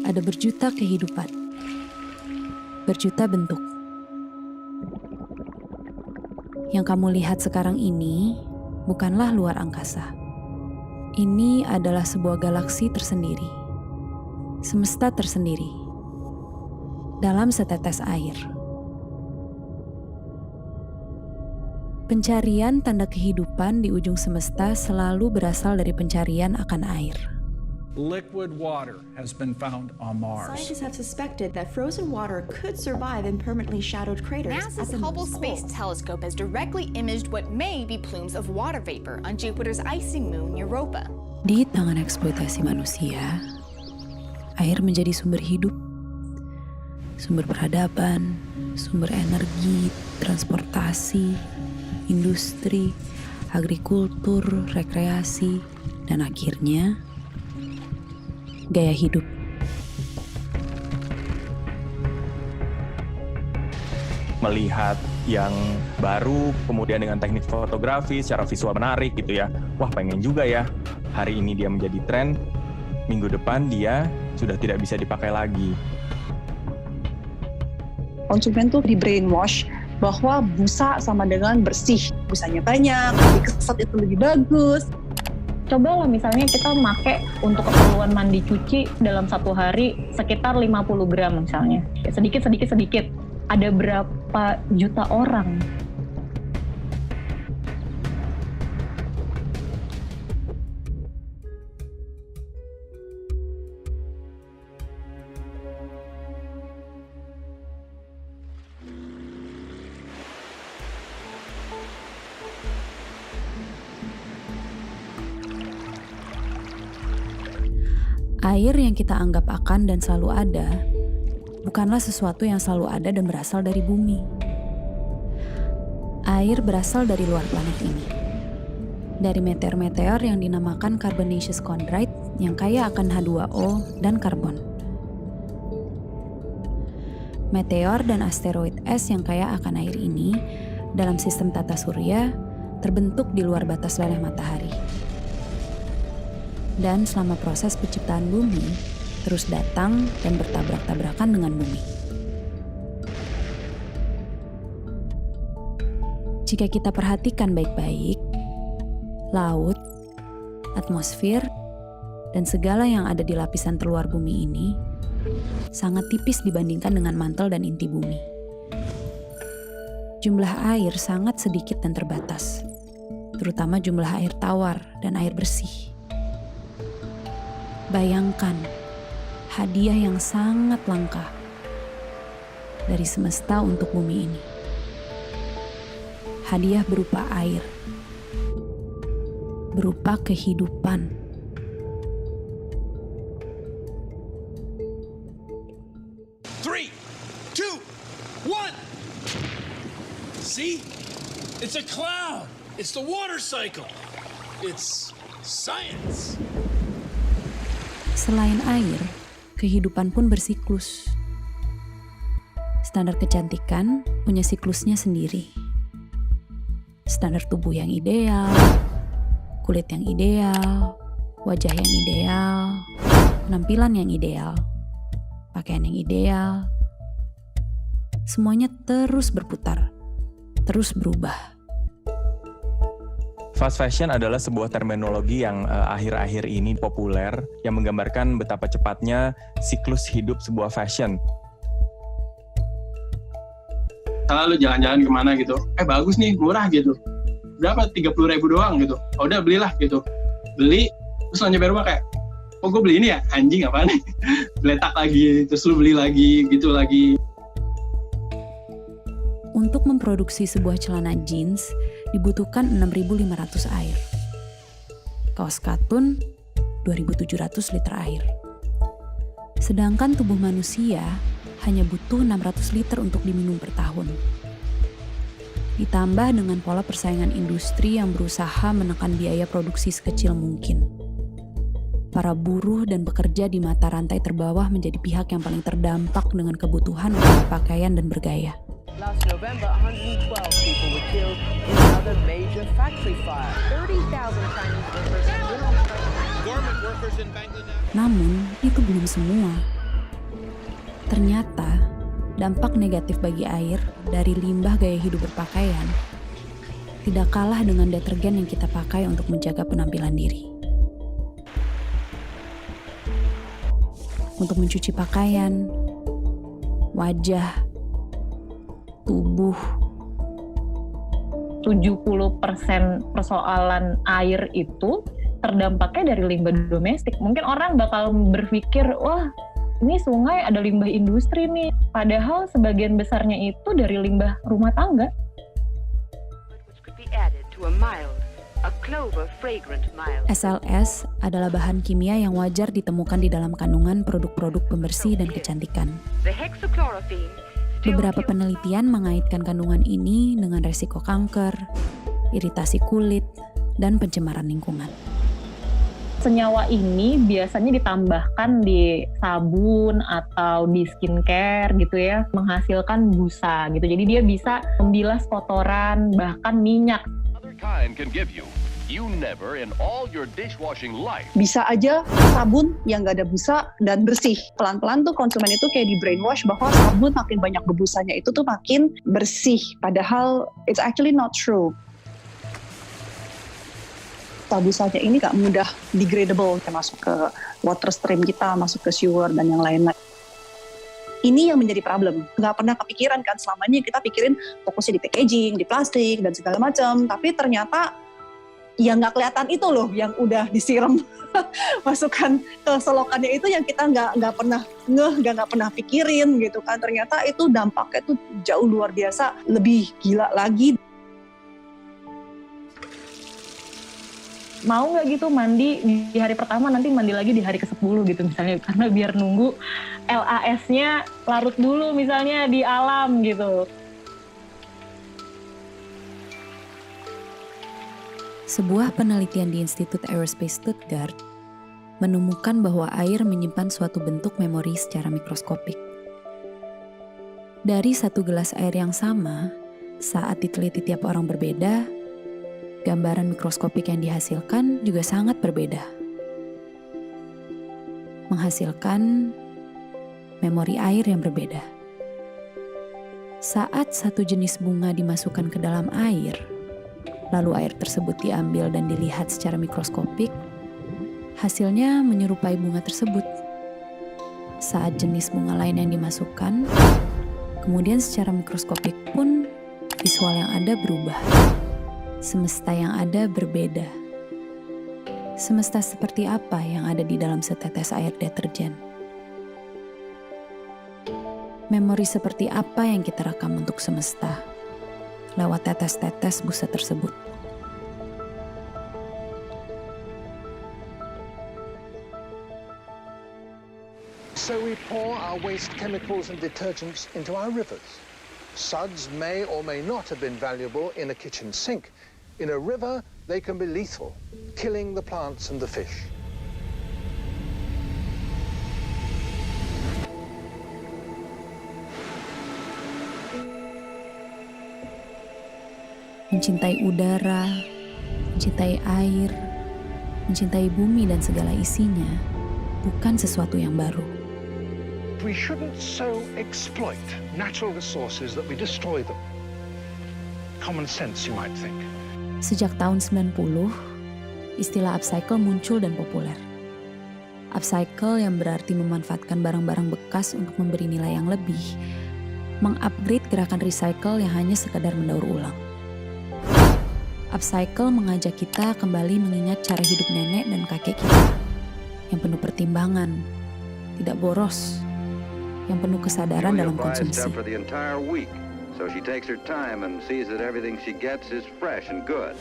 ada berjuta kehidupan, berjuta bentuk. Yang kamu lihat sekarang ini bukanlah luar angkasa. Ini adalah sebuah galaksi tersendiri, semesta tersendiri, dalam setetes air. Pencarian tanda kehidupan di ujung semesta selalu berasal dari pencarian akan air. Liquid water has been found on Mars. Scientists have suspected that frozen water could survive in permanently shadowed craters. NASA's Hubble Space Telescope has directly imaged what may be plumes of water vapor on Jupiter's icy moon Europa. Di tangan eksploitasi manusia, air menjadi sumber hidup, sumber peradaban, sumber energi, transportasi, industri, agrikultur, rekreasi, dan akhirnya gaya hidup. Melihat yang baru, kemudian dengan teknik fotografi secara visual menarik gitu ya. Wah, pengen juga ya. Hari ini dia menjadi tren, minggu depan dia sudah tidak bisa dipakai lagi. Konsumen tuh di brainwash bahwa busa sama dengan bersih. Busanya banyak, lebih keset itu lebih bagus. Coba lah misalnya kita pakai untuk keperluan mandi cuci dalam satu hari sekitar 50 gram misalnya. Sedikit. Ada berapa juta orang? Air yang kita anggap akan dan selalu ada, bukanlah sesuatu yang selalu ada dan berasal dari bumi. Air berasal dari luar planet ini. Dari meteor-meteor yang dinamakan carbonaceous chondrite yang kaya akan H2O dan karbon. Meteor dan asteroid es yang kaya akan air ini dalam sistem tata surya terbentuk di luar batas leleh matahari. Dan selama proses penciptaan bumi, terus datang dan bertabrak-tabrakan dengan bumi. Jika kita perhatikan baik-baik, laut, atmosfer, dan segala yang ada di lapisan terluar bumi ini sangat tipis dibandingkan dengan mantel dan inti bumi. Jumlah air sangat sedikit dan terbatas, terutama jumlah air tawar dan air bersih. Bayangkan, hadiah yang sangat langka dari semesta untuk bumi ini. Hadiah berupa air, berupa kehidupan. Three, two, one. See? It's a cloud. It's the water cycle. It's science. Selain air, kehidupan pun bersiklus. Standar kecantikan punya siklusnya sendiri. Standar tubuh yang ideal, kulit yang ideal, wajah yang ideal, penampilan yang ideal, pakaian yang ideal. Semuanya terus berputar, terus berubah. Fast fashion adalah sebuah terminologi yang akhir-akhir ini populer yang menggambarkan betapa cepatnya siklus hidup sebuah fashion. Kalau lu jalan-jalan kemana gitu, bagus nih, murah gitu. Berapa? 30.000 doang gitu. Oh, udah belilah gitu. Beli, terus lo nyampe rumah kayak, oh gue beli ini ya? Anjing apaan nih? Letak lagi, terus lu beli lagi, gitu lagi. Untuk memproduksi sebuah celana jeans, dibutuhkan 6.500 air. Kaos katun, 2.700 liter air. Sedangkan tubuh manusia hanya butuh 600 liter untuk diminum per tahun. Ditambah dengan pola persaingan industri yang berusaha menekan biaya produksi sekecil mungkin. Para buruh dan pekerja di mata rantai terbawah menjadi pihak yang paling terdampak dengan kebutuhan untuk pakaian dan bergaya. Last November, 112 people were killed in another major factory fire. 30,000 Chinese workers and women garment workers in Bangladesh. Namun, itu belum semua. Ternyata, dampak negatif bagi air dari limbah gaya hidup berpakaian tidak kalah dengan detergen yang kita pakai untuk menjaga penampilan diri. Untuk mencuci pakaian, wajah, tubuh, 70% persoalan air itu terdampaknya dari limbah domestik. Mungkin orang bakal berpikir, wah ini sungai ada limbah industri nih. Padahal sebagian besarnya itu dari limbah rumah tangga. SLS adalah bahan kimia yang wajar ditemukan di dalam kandungan produk-produk pembersih dan kecantikan. Beberapa penelitian mengaitkan kandungan ini dengan resiko kanker, iritasi kulit, dan pencemaran lingkungan. Senyawa ini biasanya ditambahkan di sabun atau di skincare gitu ya, menghasilkan busa gitu. Jadi dia bisa membilas kotoran, bahkan minyak. Bisa aja sabun yang nggak ada busa dan bersih. Pelan-pelan tuh konsumen itu kayak di brainwash bahwa sabun makin banyak berbusanya itu tuh makin bersih. Padahal it's actually not true. Busanya ini nggak mudah degradable, kayak masuk ke water stream kita, masuk ke sewer dan yang lain-lain. Ini yang menjadi problem. Nggak pernah kepikiran kan, selama ini kita pikirin fokusnya di packaging, di plastik, dan segala macam. Tapi ternyata yang nggak kelihatan itu loh, yang udah disiram masukkan ke selokannya itu yang kita nggak pernah nggak pernah pikirin gitu kan. Ternyata itu dampaknya tuh jauh luar biasa, lebih gila lagi. Mau nggak gitu mandi di hari pertama, nanti mandi lagi di hari ke-10 gitu misalnya, karena biar nunggu LAS-nya larut dulu misalnya di alam gitu. Sebuah penelitian di Institut Aerospace Stuttgart menemukan bahwa air menyimpan suatu bentuk memori secara mikroskopik. Dari satu gelas air yang sama, saat diteliti tiap orang berbeda, gambaran mikroskopik yang dihasilkan juga sangat berbeda. Menghasilkan memori air yang berbeda. Saat satu jenis bunga dimasukkan ke dalam air, lalu air tersebut diambil dan dilihat secara mikroskopik, hasilnya menyerupai bunga tersebut. Saat jenis bunga lain yang dimasukkan, kemudian secara mikroskopik pun visual yang ada berubah. Semesta yang ada berbeda. Semesta seperti apa yang ada di dalam setetes air deterjen? Memori seperti apa yang kita rekam untuk semesta lewat tetes-tetes busa tersebut? So we pour our waste chemicals and detergents into our rivers. Suds may or may not have been valuable in a kitchen sink. In a river, they can be lethal, killing the plants and the fish. Mencintai udara, mencintai air, mencintai bumi dan segala isinya bukan sesuatu yang baru. We shouldn't so exploit natural resources that we destroy them. Common sense, you might think. Sejak tahun 90, istilah upcycle muncul dan populer. Upcycle yang berarti memanfaatkan barang-barang bekas untuk memberi nilai yang lebih, mengupgrade gerakan recycle yang hanya sekadar mendaur ulang. Upcycle mengajak kita kembali mengingat cara hidup nenek dan kakek kita, yang penuh pertimbangan, tidak boros, yang penuh kesadaran dalam konsumsi. So she takes her time and sees that everything she gets is fresh and good.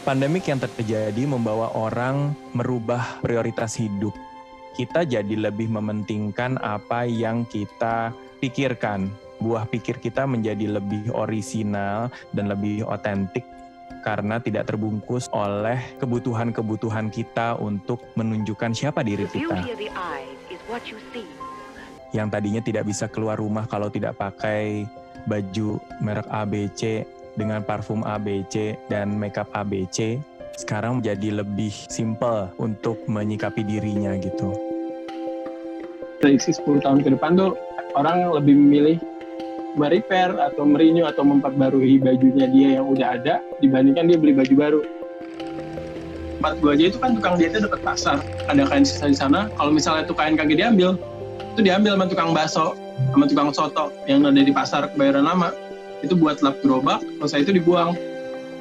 Pandemik yang terjadi membawa orang merubah prioritas hidup. Kita jadi lebih mementingkan apa yang kita pikirkan. Buah pikir kita menjadi lebih orisinal dan lebih otentik karena tidak terbungkus oleh kebutuhan-kebutuhan kita untuk menunjukkan siapa diri kita. Yang tadinya tidak bisa keluar rumah kalau tidak pakai baju merek ABC dengan parfum ABC dan makeup ABC, sekarang menjadi lebih simple untuk menyikapi dirinya gitu. Prediksi 10 tahun ke depan tuh orang lebih memilih merepair atau merenew atau memperbarui bajunya dia yang udah ada dibandingkan dia beli baju baru. Tempat gua aja itu kan tukang jahitnya dekat pasar, ada kain sisa di sana. Kalau misalnya tuh kain kagak diambil, itu diambil sama tukang bakso, sama tukang soto yang ada di pasar Kebayoran Lama. itu buat lap gerobak, selesai itu dibuang.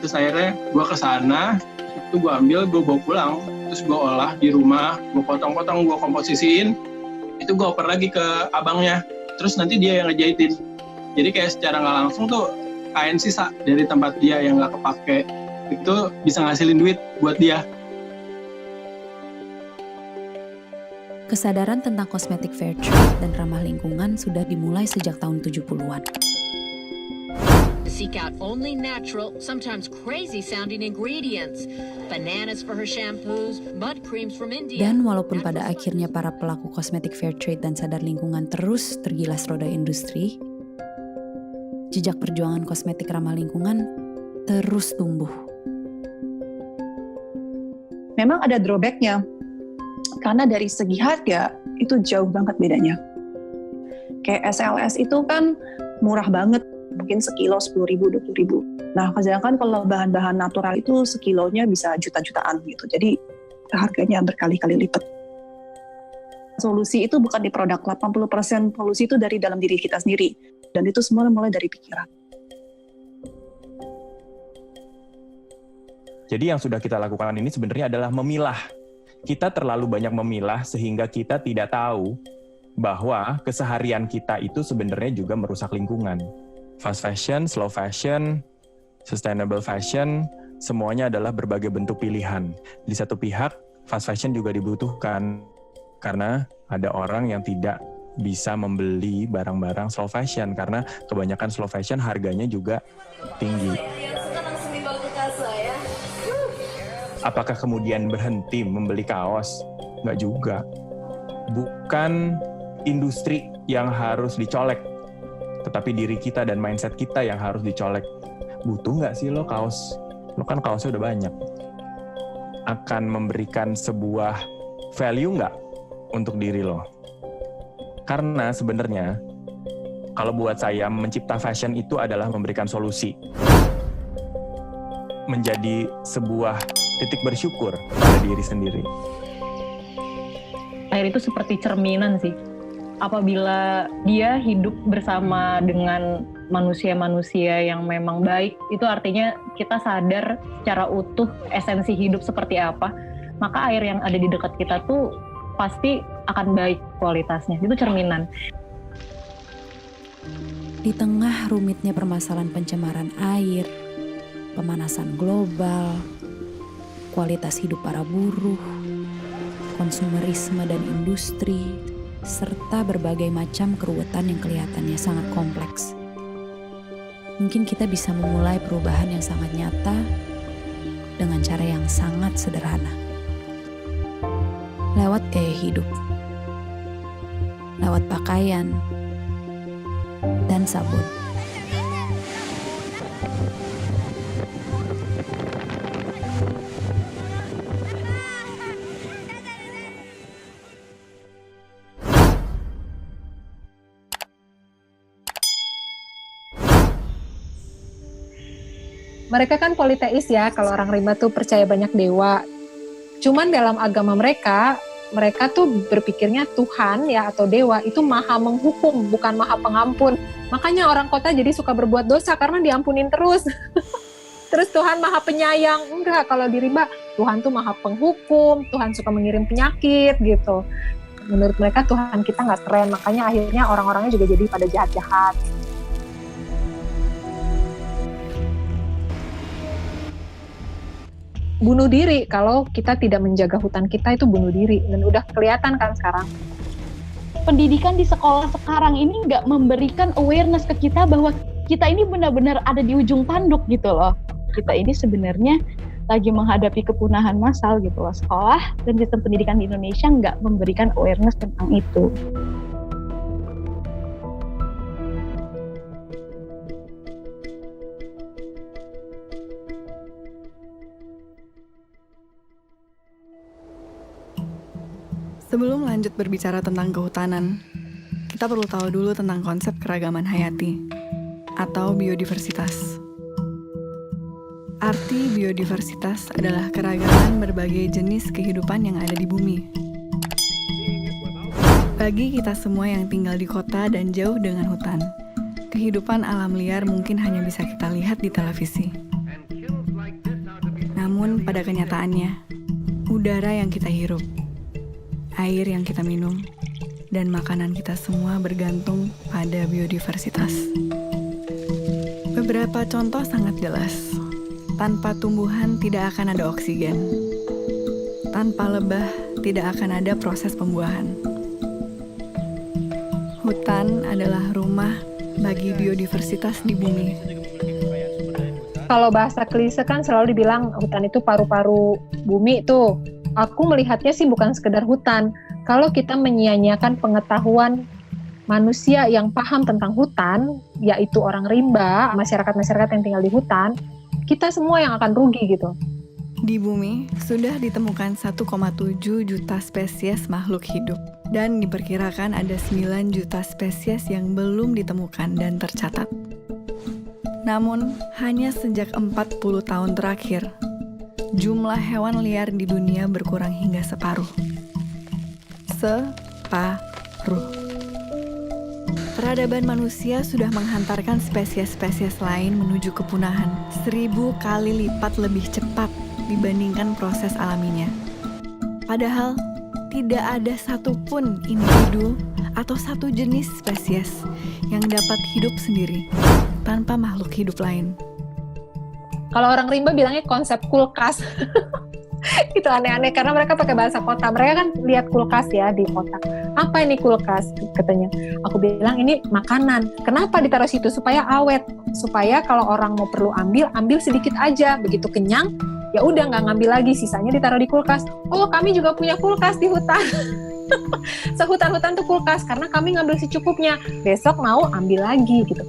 Terus akhirnya gue ke sana, itu gue ambil, gue bawa pulang, terus gue olah di rumah, gue potong-potong, gue komposisiin, itu gue oper lagi ke abangnya, terus nanti dia yang ngejahitin. Jadi kayak secara nggak langsung tuh kain sisa dari tempat dia yang nggak kepake itu bisa ngasilin duit buat dia. Kesadaran tentang kosmetik fair trade dan ramah lingkungan sudah dimulai sejak tahun 70-an. Seek out only natural, sometimes crazy-sounding ingredients. Bananas for her shampoos, mud creams from India. Dan walaupun pada akhirnya para pelaku kosmetik fair trade dan sadar lingkungan terus tergilas roda industri, jejak perjuangan kosmetik ramah lingkungan terus tumbuh. Memang ada drawback-nya, karena dari segi harga itu jauh banget bedanya. Kayak SLS itu kan murah banget, mungkin sekilo 10.000, 20.000. Nah, sedangkan kalau bahan-bahan natural itu sekilonya bisa juta-jutaan gitu. Jadi harganya berkali-kali lipat. Solusi itu bukan di produk, 80% polusi itu dari dalam diri kita sendiri. Dan itu semua mulai dari pikiran. Jadi yang sudah kita lakukan ini sebenarnya adalah memilah. Kita terlalu banyak memilah sehingga kita tidak tahu bahwa keseharian kita itu sebenarnya juga merusak lingkungan. Fast fashion, slow fashion, sustainable fashion, semuanya adalah berbagai bentuk pilihan. Di satu pihak, fast fashion juga dibutuhkan karena ada orang yang tidak bisa membeli barang-barang slow fashion karena kebanyakan slow fashion harganya juga tinggi. Apakah kemudian berhenti membeli kaos? Nggak juga. Bukan industri yang harus dicolek, tetapi diri kita dan mindset kita yang harus dicolek. Butuh nggak sih lo kaos? Lo kan kaosnya udah banyak. Akan memberikan sebuah value nggak untuk diri lo? Karena sebenarnya, kalau buat saya, mencipta fashion itu adalah memberikan solusi. Menjadi sebuah titik bersyukur pada diri sendiri. Air itu seperti cerminan sih. Apabila dia hidup bersama dengan manusia-manusia yang memang baik, itu artinya kita sadar secara utuh esensi hidup seperti apa, maka air yang ada di dekat kita tuh pasti akan baik kualitasnya. Itu cerminan. Di tengah rumitnya permasalahan pencemaran air, pemanasan global, kualitas hidup para buruh, konsumerisme dan industri, serta berbagai macam keruwetan yang kelihatannya sangat kompleks. Mungkin kita bisa memulai perubahan yang sangat nyata dengan cara yang sangat sederhana. Lewat gaya hidup, lewat pakaian, dan sabun. Mereka kan politeis ya, kalau orang rimba tuh percaya banyak dewa. Cuman dalam agama mereka tuh berpikirnya Tuhan ya atau dewa itu maha menghukum, bukan maha pengampun. Makanya orang kota jadi suka berbuat dosa karena diampunin terus. Terus Tuhan maha penyayang. Enggak, kalau di rimba Tuhan tuh maha penghukum, Tuhan suka mengirim penyakit gitu. Menurut mereka Tuhan kita nggak keren, makanya akhirnya orang-orangnya juga jadi pada jahat-jahat. Bunuh diri, kalau kita tidak menjaga hutan kita itu bunuh diri, dan udah kelihatan kan sekarang. Pendidikan di sekolah sekarang ini nggak memberikan awareness ke kita bahwa kita ini benar-benar ada di ujung tanduk gitu loh. Kita ini sebenarnya lagi menghadapi kepunahan massal gitu loh. Sekolah dan sistem pendidikan di Indonesia nggak memberikan awareness tentang itu. Sebelum lanjut berbicara tentang kehutanan, kita perlu tahu dulu tentang konsep keragaman hayati atau biodiversitas. Arti biodiversitas adalah keragaman berbagai jenis kehidupan yang ada di bumi. Bagi kita semua yang tinggal di kota dan jauh dengan hutan, kehidupan alam liar mungkin hanya bisa kita lihat di televisi. Namun pada kenyataannya, udara yang kita hirup, air yang kita minum, dan makanan kita semua bergantung pada biodiversitas. Beberapa contoh sangat jelas. Tanpa tumbuhan tidak akan ada oksigen. Tanpa lebah tidak akan ada proses pembuahan. Hutan adalah rumah bagi biodiversitas di bumi. Kalau bahasa klise kan selalu dibilang hutan itu paru-paru bumi tuh. Aku melihatnya sih bukan sekedar hutan. Kalau kita menyia-nyiakan pengetahuan manusia yang paham tentang hutan, yaitu orang rimba, masyarakat-masyarakat yang tinggal di hutan, kita semua yang akan rugi gitu. Di bumi sudah ditemukan 1,7 juta spesies makhluk hidup. Dan diperkirakan ada 9 juta spesies yang belum ditemukan dan tercatat. Namun, hanya sejak 40 tahun terakhir, jumlah hewan liar di dunia berkurang hingga separuh. Separuh. Peradaban manusia sudah menghantarkan spesies-spesies lain menuju kepunahan 1000 kali lipat lebih cepat dibandingkan proses alaminya. Padahal, tidak ada satupun individu atau satu jenis spesies yang dapat hidup sendiri tanpa makhluk hidup lain. Kalau orang rimba bilangnya konsep kulkas. Itu aneh-aneh karena mereka pakai bahasa kota. Mereka kan lihat kulkas ya di kota. Apa ini kulkas? Katanya. Aku bilang ini makanan. Kenapa ditaruh situ? Supaya awet. Supaya kalau orang mau perlu ambil sedikit aja. Begitu kenyang, ya udah nggak ngambil lagi, sisanya ditaruh di kulkas. Oh, kami juga punya kulkas di hutan. Sehutan-hutan tuh kulkas karena kami ngambil secukupnya. Besok mau ambil lagi gitu.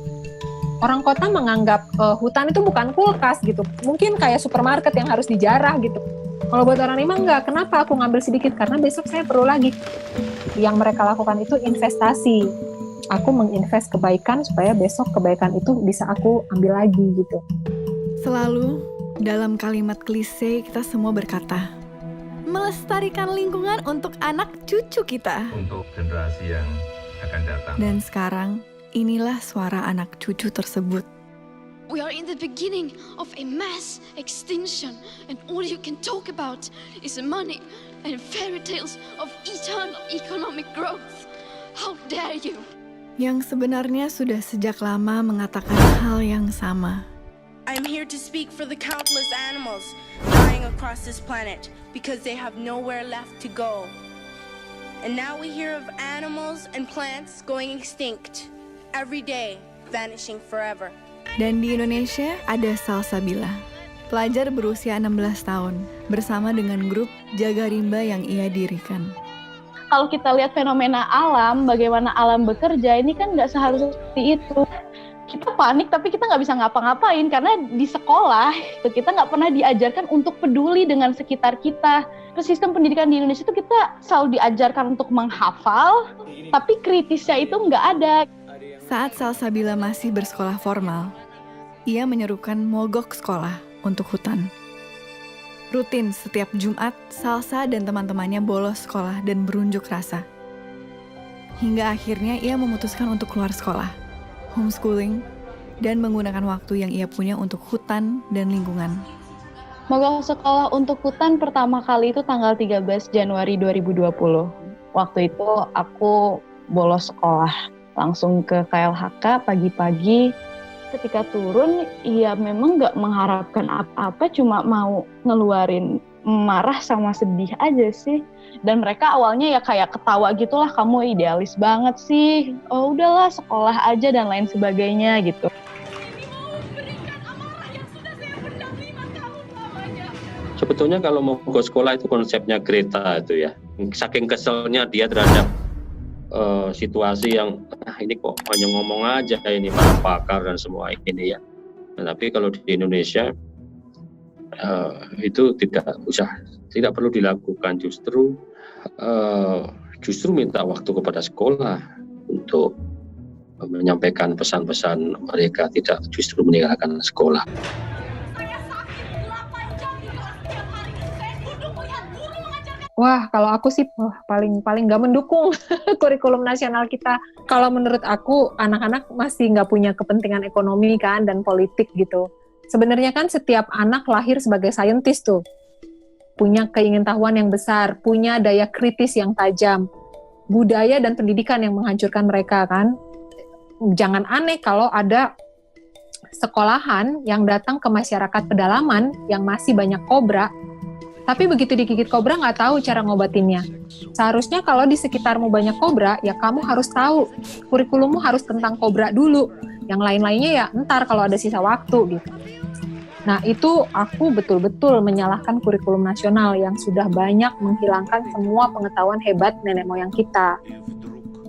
Orang kota menganggap hutan itu bukan kulkas gitu. Mungkin kayak supermarket yang harus dijarah gitu. Kalau buat orang rimba enggak. Kenapa aku ngambil sedikit? Karena besok saya perlu lagi. Yang mereka lakukan itu investasi. Aku menginvest kebaikan supaya besok kebaikan itu bisa aku ambil lagi gitu. Selalu dalam kalimat klise kita semua berkata, melestarikan lingkungan untuk anak cucu kita. Untuk generasi yang akan datang. Dan sekarang, inilah suara anak cucu tersebut. We are in the beginning of a mass extinction, and all you can talk about is money and fairy tales of eternal economic growth. How dare you? Yang sebenarnya sudah sejak lama mengatakan hal yang sama. I'm here to speak for the countless animals dying across this planet because they have nowhere left to go. And now we hear of animals and plants going extinct every day, vanishing forever. Dan di Indonesia ada Salsabila, pelajar berusia 16 tahun, bersama dengan grup Jaga Rimba yang ia dirikan. Kalau kita lihat fenomena alam, bagaimana alam bekerja, ini kan nggak seharusnya seperti itu. Kita panik tapi kita nggak bisa ngapa-ngapain karena di sekolah kita nggak pernah diajarkan untuk peduli dengan sekitar kita. Sistem pendidikan di Indonesia itu kita selalu diajarkan untuk menghafal, tapi kritisnya itu nggak ada. Saat Salsabila masih bersekolah formal, ia menyerukan mogok sekolah untuk hutan. Rutin setiap Jumat, Salsa dan teman-temannya bolos sekolah dan berunjuk rasa. Hingga akhirnya ia memutuskan untuk keluar sekolah, homeschooling, dan menggunakan waktu yang ia punya untuk hutan dan lingkungan. Mogok sekolah untuk hutan pertama kali itu tanggal 13 Januari 2020. Waktu itu aku bolos sekolah, langsung ke KLHK pagi-pagi. Ketika turun, ya memang nggak mengharapkan apa-apa, cuma mau ngeluarin marah sama sedih aja sih. Dan mereka awalnya ya kayak ketawa gitulah, kamu idealis banget sih, oh udahlah sekolah aja dan lain sebagainya gitu. Sebetulnya kalau mau ke sekolah itu konsepnya Greta itu ya, saking keselnya dia terhadap situasi yang ini kok hanya ngomong aja ini para pakar dan semua ini ya. Nah, tapi kalau di Indonesia itu tidak perlu dilakukan, justru minta waktu kepada sekolah untuk menyampaikan pesan-pesan mereka, tidak justru meninggalkan sekolah. Wah, kalau aku sih paling nggak mendukung kurikulum nasional kita. Kalau menurut aku, anak-anak masih nggak punya kepentingan ekonomi kan dan politik gitu. Sebenarnya kan setiap anak lahir sebagai saintis tuh, punya keingintahuan yang besar, punya daya kritis yang tajam, budaya dan pendidikan yang menghancurkan mereka kan. Jangan aneh kalau ada sekolahan yang datang ke masyarakat pedalaman yang masih banyak kobra, tapi begitu digigit kobra nggak tahu cara ngobatinnya. Seharusnya kalau di sekitarmu banyak kobra, ya kamu harus tahu. Kurikulummu harus tentang kobra dulu. Yang lain-lainnya ya ntar kalau ada sisa waktu gitu. Nah itu aku betul-betul menyalahkan kurikulum nasional yang sudah banyak menghilangkan semua pengetahuan hebat nenek moyang kita.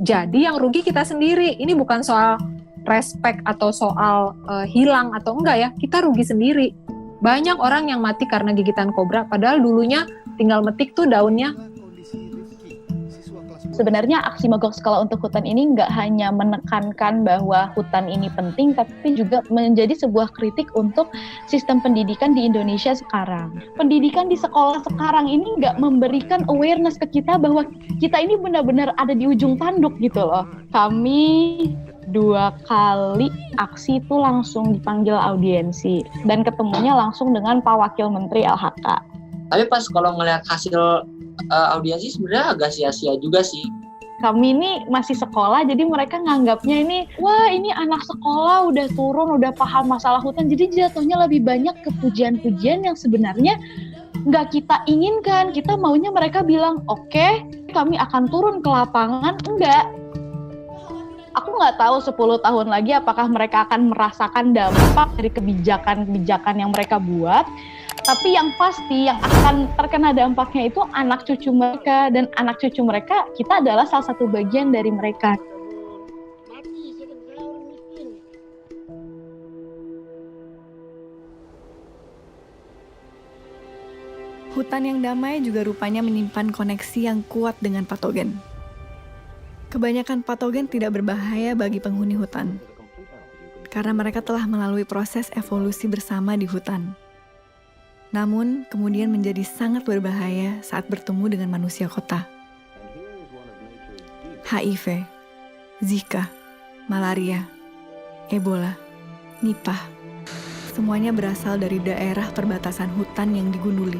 Jadi yang rugi kita sendiri. Ini bukan soal respect atau soal hilang atau enggak ya. Kita rugi sendiri. Banyak orang yang mati karena gigitan kobra, padahal dulunya tinggal metik tuh daunnya. Sebenarnya aksi mogok sekolah untuk hutan ini nggak hanya menekankan bahwa hutan ini penting, tapi juga menjadi sebuah kritik untuk sistem pendidikan di Indonesia sekarang. Pendidikan di sekolah sekarang ini nggak memberikan awareness ke kita bahwa kita ini benar-benar ada di ujung tanduk gitu loh. Kami 2 kali aksi itu langsung dipanggil audiensi dan ketemunya langsung dengan Pak Wakil Menteri LHK. Tapi pas kalau ngelihat hasil audiensi sebenarnya agak sia-sia juga sih. Kami ini masih sekolah, jadi mereka nganggapnya ini, wah ini anak sekolah udah turun, udah paham masalah hutan, jadi jatuhnya lebih banyak ke pujian-pujian yang sebenarnya nggak kita inginkan. Kita maunya mereka bilang, oke, kami akan turun ke lapangan. Enggak. Aku nggak tahu 10 tahun lagi apakah mereka akan merasakan dampak dari kebijakan-kebijakan yang mereka buat. Tapi yang pasti yang akan terkena dampaknya itu anak cucu mereka. Dan anak cucu mereka, kita adalah salah satu bagian dari mereka. Hutan yang damai juga rupanya menyimpan koneksi yang kuat dengan patogen. Kebanyakan patogen tidak berbahaya bagi penghuni hutan, karena mereka telah melalui proses evolusi bersama di hutan. Namun, kemudian menjadi sangat berbahaya saat bertemu dengan manusia kota. HIV, Zika, malaria, Ebola, Nipah, semuanya berasal dari daerah perbatasan hutan yang digunduli.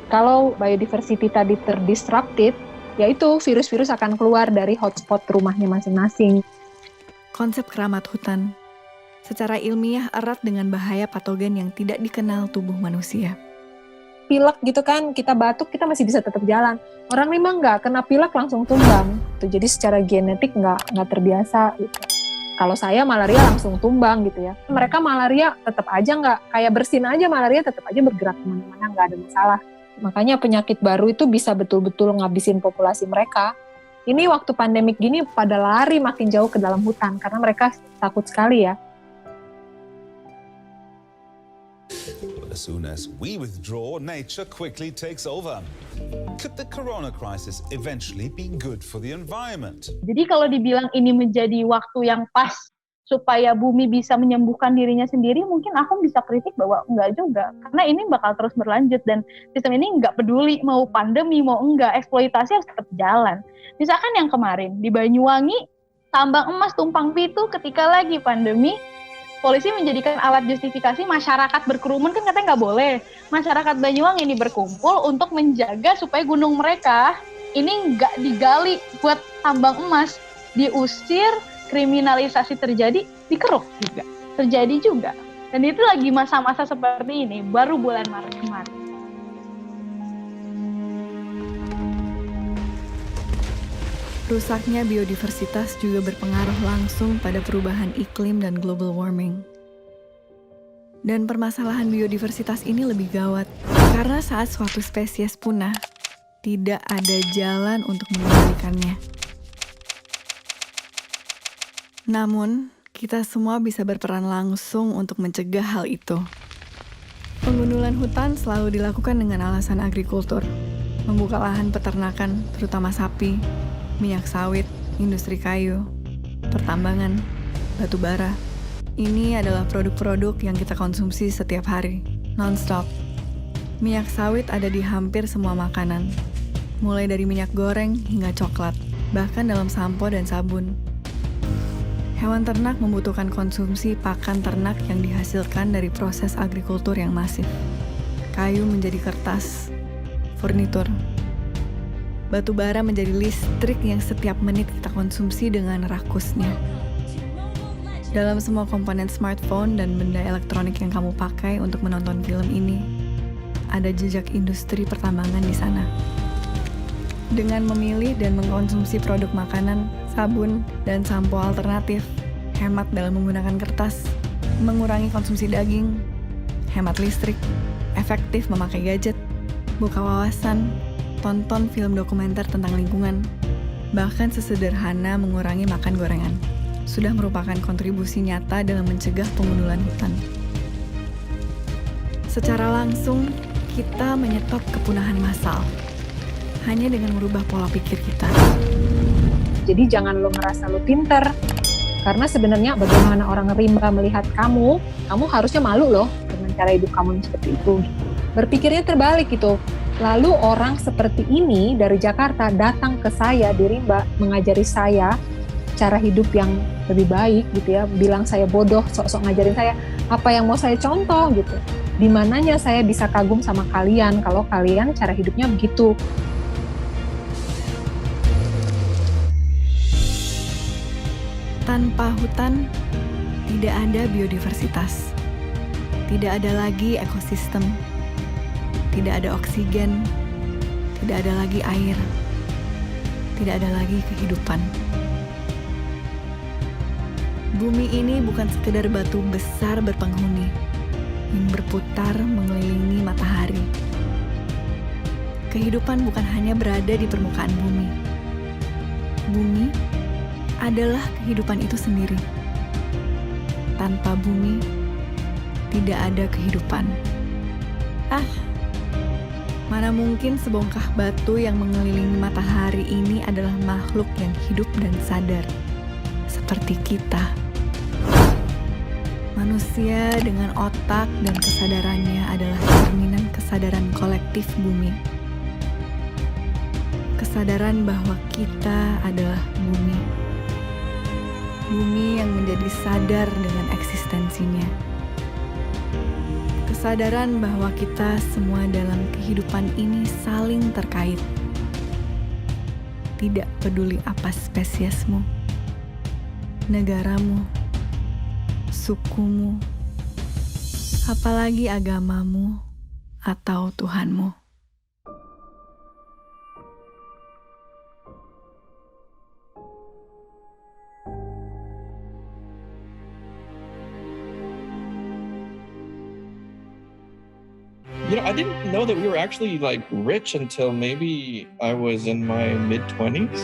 Kalau biodiversity tadi terdisrupted, yaitu virus-virus akan keluar dari hotspot rumahnya masing-masing. Konsep keramat hutan secara ilmiah erat dengan bahaya patogen yang tidak dikenal tubuh manusia. Pilek gitu kan, kita batuk, kita masih bisa tetap jalan. Orang Rimba nggak, kena pilek langsung tumbang. Jadi secara genetik nggak terbiasa gitu. Kalau saya malaria langsung tumbang gitu ya. Mereka malaria tetap aja nggak, kayak bersin aja malaria tetap aja bergerak kemana-mana, nggak ada masalah. Makanya penyakit baru itu bisa betul-betul ngabisin populasi mereka. Ini waktu pandemik gini pada lari makin jauh ke dalam hutan karena mereka takut sekali ya. As soon as we withdraw, nature quickly takes over. Could the corona crisis eventually be good for the environment? Jadi kalau dibilang ini menjadi waktu yang pas supaya bumi bisa menyembuhkan dirinya sendiri, mungkin aku bisa kritik bahwa enggak juga. Karena ini bakal terus berlanjut dan sistem ini enggak peduli mau pandemi, mau enggak, eksploitasi harus tetap jalan. Misalkan yang kemarin, di Banyuwangi, tambang emas tumpang pitu ketika lagi pandemi, polisi menjadikan alat justifikasi masyarakat berkerumun, kan katanya nggak boleh. Masyarakat Banyuwangi ini berkumpul untuk menjaga supaya gunung mereka ini nggak digali buat tambang emas, diusir, kriminalisasi terjadi, dikeruk juga, terjadi juga. Dan itu lagi masa-masa seperti ini, baru bulan Maret kemarin. Rusaknya biodiversitas juga berpengaruh langsung pada perubahan iklim dan global warming. Dan permasalahan biodiversitas ini lebih gawat, karena saat suatu spesies punah, tidak ada jalan untuk mengembalikannya. Namun, kita semua bisa berperan langsung untuk mencegah hal itu. Penggundulan hutan selalu dilakukan dengan alasan agrikultur, membuka lahan peternakan, terutama sapi, minyak sawit, industri kayu, pertambangan, batu bara. Ini adalah produk-produk yang kita konsumsi setiap hari, non-stop. Minyak sawit ada di hampir semua makanan. mulai dari minyak goreng hingga coklat, bahkan dalam sampo dan sabun. Hewan ternak membutuhkan konsumsi pakan ternak yang dihasilkan dari proses agrikultur yang masif. Kayu menjadi kertas, furnitur. Batu bara menjadi listrik yang setiap menit kita konsumsi dengan rakusnya. Dalam semua komponen smartphone dan benda elektronik yang kamu pakai untuk menonton film ini, ada jejak industri pertambangan di sana. Dengan memilih dan mengkonsumsi produk makanan, sabun, dan sampo alternatif, hemat dalam menggunakan kertas, mengurangi konsumsi daging, hemat listrik, efektif memakai gadget, buka wawasan, tonton film dokumenter tentang lingkungan, bahkan sesederhana mengurangi makan gorengan, sudah merupakan kontribusi nyata dalam mencegah pengundulan hutan. Secara langsung, kita menyetop kepunahan massal hanya dengan merubah pola pikir kita. Jadi jangan lo ngerasa lo pinter, karena sebenarnya bagaimana orang rimba melihat kamu harusnya malu loh dengan cara hidup kamu yang seperti itu. Berpikirnya terbalik gitu. Lalu orang seperti ini dari Jakarta datang ke saya di Rimba, mengajari saya cara hidup yang lebih baik gitu ya, bilang saya bodoh, sok-sok ngajarin saya apa yang mau saya contoh gitu. Di mananya saya bisa kagum sama kalian kalau kalian cara hidupnya begitu. Tanpa hutan, tidak ada biodiversitas. Tidak ada lagi ekosistem. Tidak ada oksigen. Tidak ada lagi air. Tidak ada lagi kehidupan. Bumi ini bukan sekedar batu besar berpenghuni yang berputar mengelilingi matahari. Kehidupan bukan hanya berada di permukaan bumi. Bumi adalah kehidupan itu sendiri. Tanpa bumi, tidak ada kehidupan. Mana mungkin sebongkah batu yang mengelilingi matahari ini adalah makhluk yang hidup dan sadar, seperti kita. Manusia dengan otak dan kesadarannya adalah cerminan kesadaran kolektif bumi. Kesadaran bahwa kita adalah bumi. Bumi yang menjadi sadar dengan eksistensinya. Kesadaran bahwa kita semua dalam kehidupan ini saling terkait. Tidak peduli apa spesiesmu, negaramu, sukumu, apalagi agamamu atau Tuhanmu. You know, I didn't know that we were actually like rich until maybe I was in my mid-20s.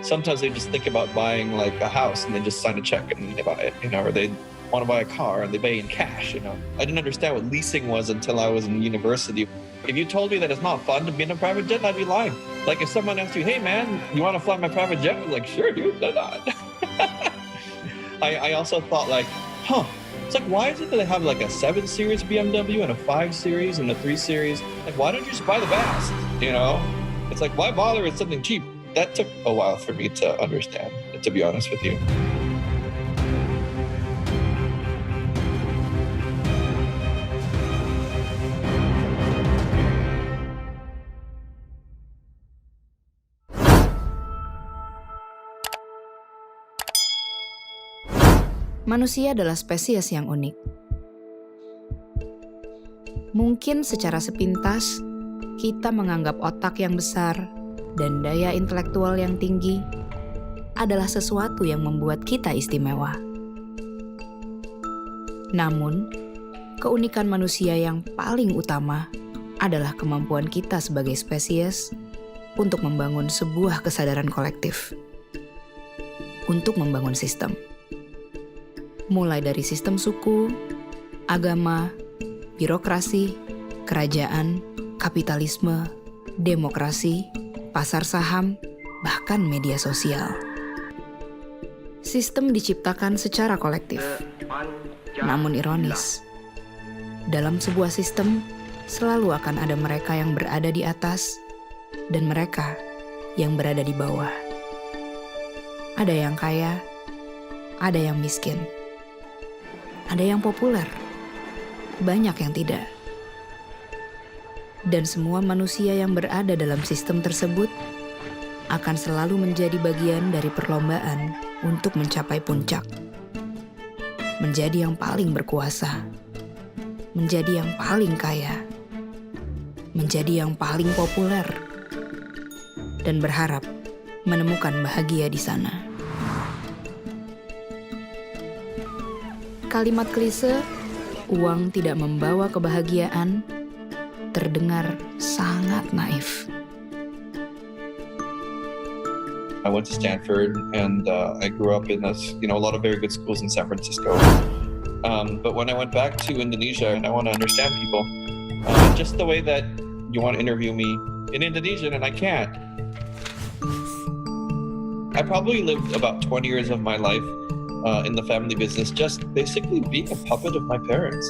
Sometimes they just think about buying like a house and they just sign a check and they buy it, you know, or they want to buy a car and they pay in cash, you know. I didn't understand what leasing was until I was in university. If you told me that it's not fun to be in a private jet, I'd be lying. Like if someone asked you, hey man, you want to fly my private jet? I'm like, sure dude, why not? I also thought like, it's like, why is it that they have like a 7 Series BMW and a 5 Series and a 3 Series? Like, why don't you just buy the best, you know? It's like, why bother with something cheap? That took a while for me to understand, to be honest with you. Manusia adalah spesies yang unik. Mungkin secara sepintas, kita menganggap otak yang besar dan daya intelektual yang tinggi adalah sesuatu yang membuat kita istimewa. Namun, keunikan manusia yang paling utama adalah kemampuan kita sebagai spesies untuk membangun sebuah kesadaran kolektif, untuk membangun sistem. Mulai dari sistem suku, agama, birokrasi, kerajaan, kapitalisme, demokrasi, pasar saham, bahkan media sosial. Sistem diciptakan secara kolektif. Namun ironis, dalam sebuah sistem selalu akan ada mereka yang berada di atas dan mereka yang berada di bawah. Ada yang kaya, ada yang miskin, ada yang populer, banyak yang tidak. Dan semua manusia yang berada dalam sistem tersebut akan selalu menjadi bagian dari perlombaan untuk mencapai puncak. Menjadi yang paling berkuasa, menjadi yang paling kaya, menjadi yang paling populer, dan berharap menemukan bahagia di sana. Kalimat klise, uang tidak membawa kebahagiaan, terdengar sangat naif. I went to Stanford, and I grew up in a lot of very good schools in San Francisco. But when I went back to Indonesia, and I want to understand people, just the way that you want to interview me in Indonesian, and I can't. I probably lived about 20 years of my life in the family business, just basically being a puppet of my parents.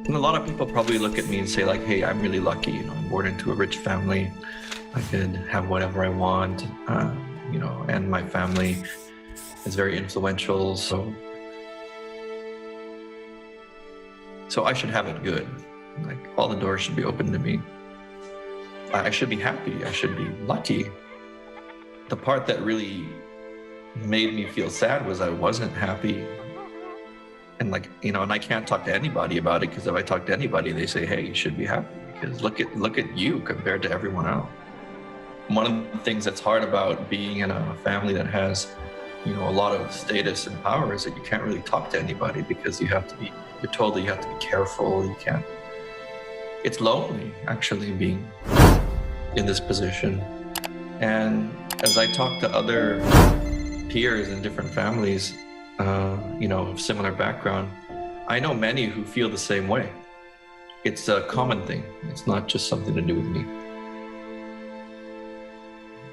And a lot of people probably look at me and say like, hey, I'm really lucky, I'm born into a rich family. I could have whatever I want, and my family is very influential, so I should have it good. Like, all the doors should be open to me. I should be happy, I should be lucky. The part that really made me feel sad was I wasn't happy. And and I can't talk to anybody about it, because if I talk to anybody, they say, hey, you should be happy, because look at you compared to everyone else. One of the things that's hard about being in a family that has, a lot of status and power is that you can't really talk to anybody, because you're told that you have to be careful, you can't. It's lonely, actually, being in this position. And as I talk to other peers in different families, of similar background, I know many who feel the same way. It's a common thing. It's not just something to do with me.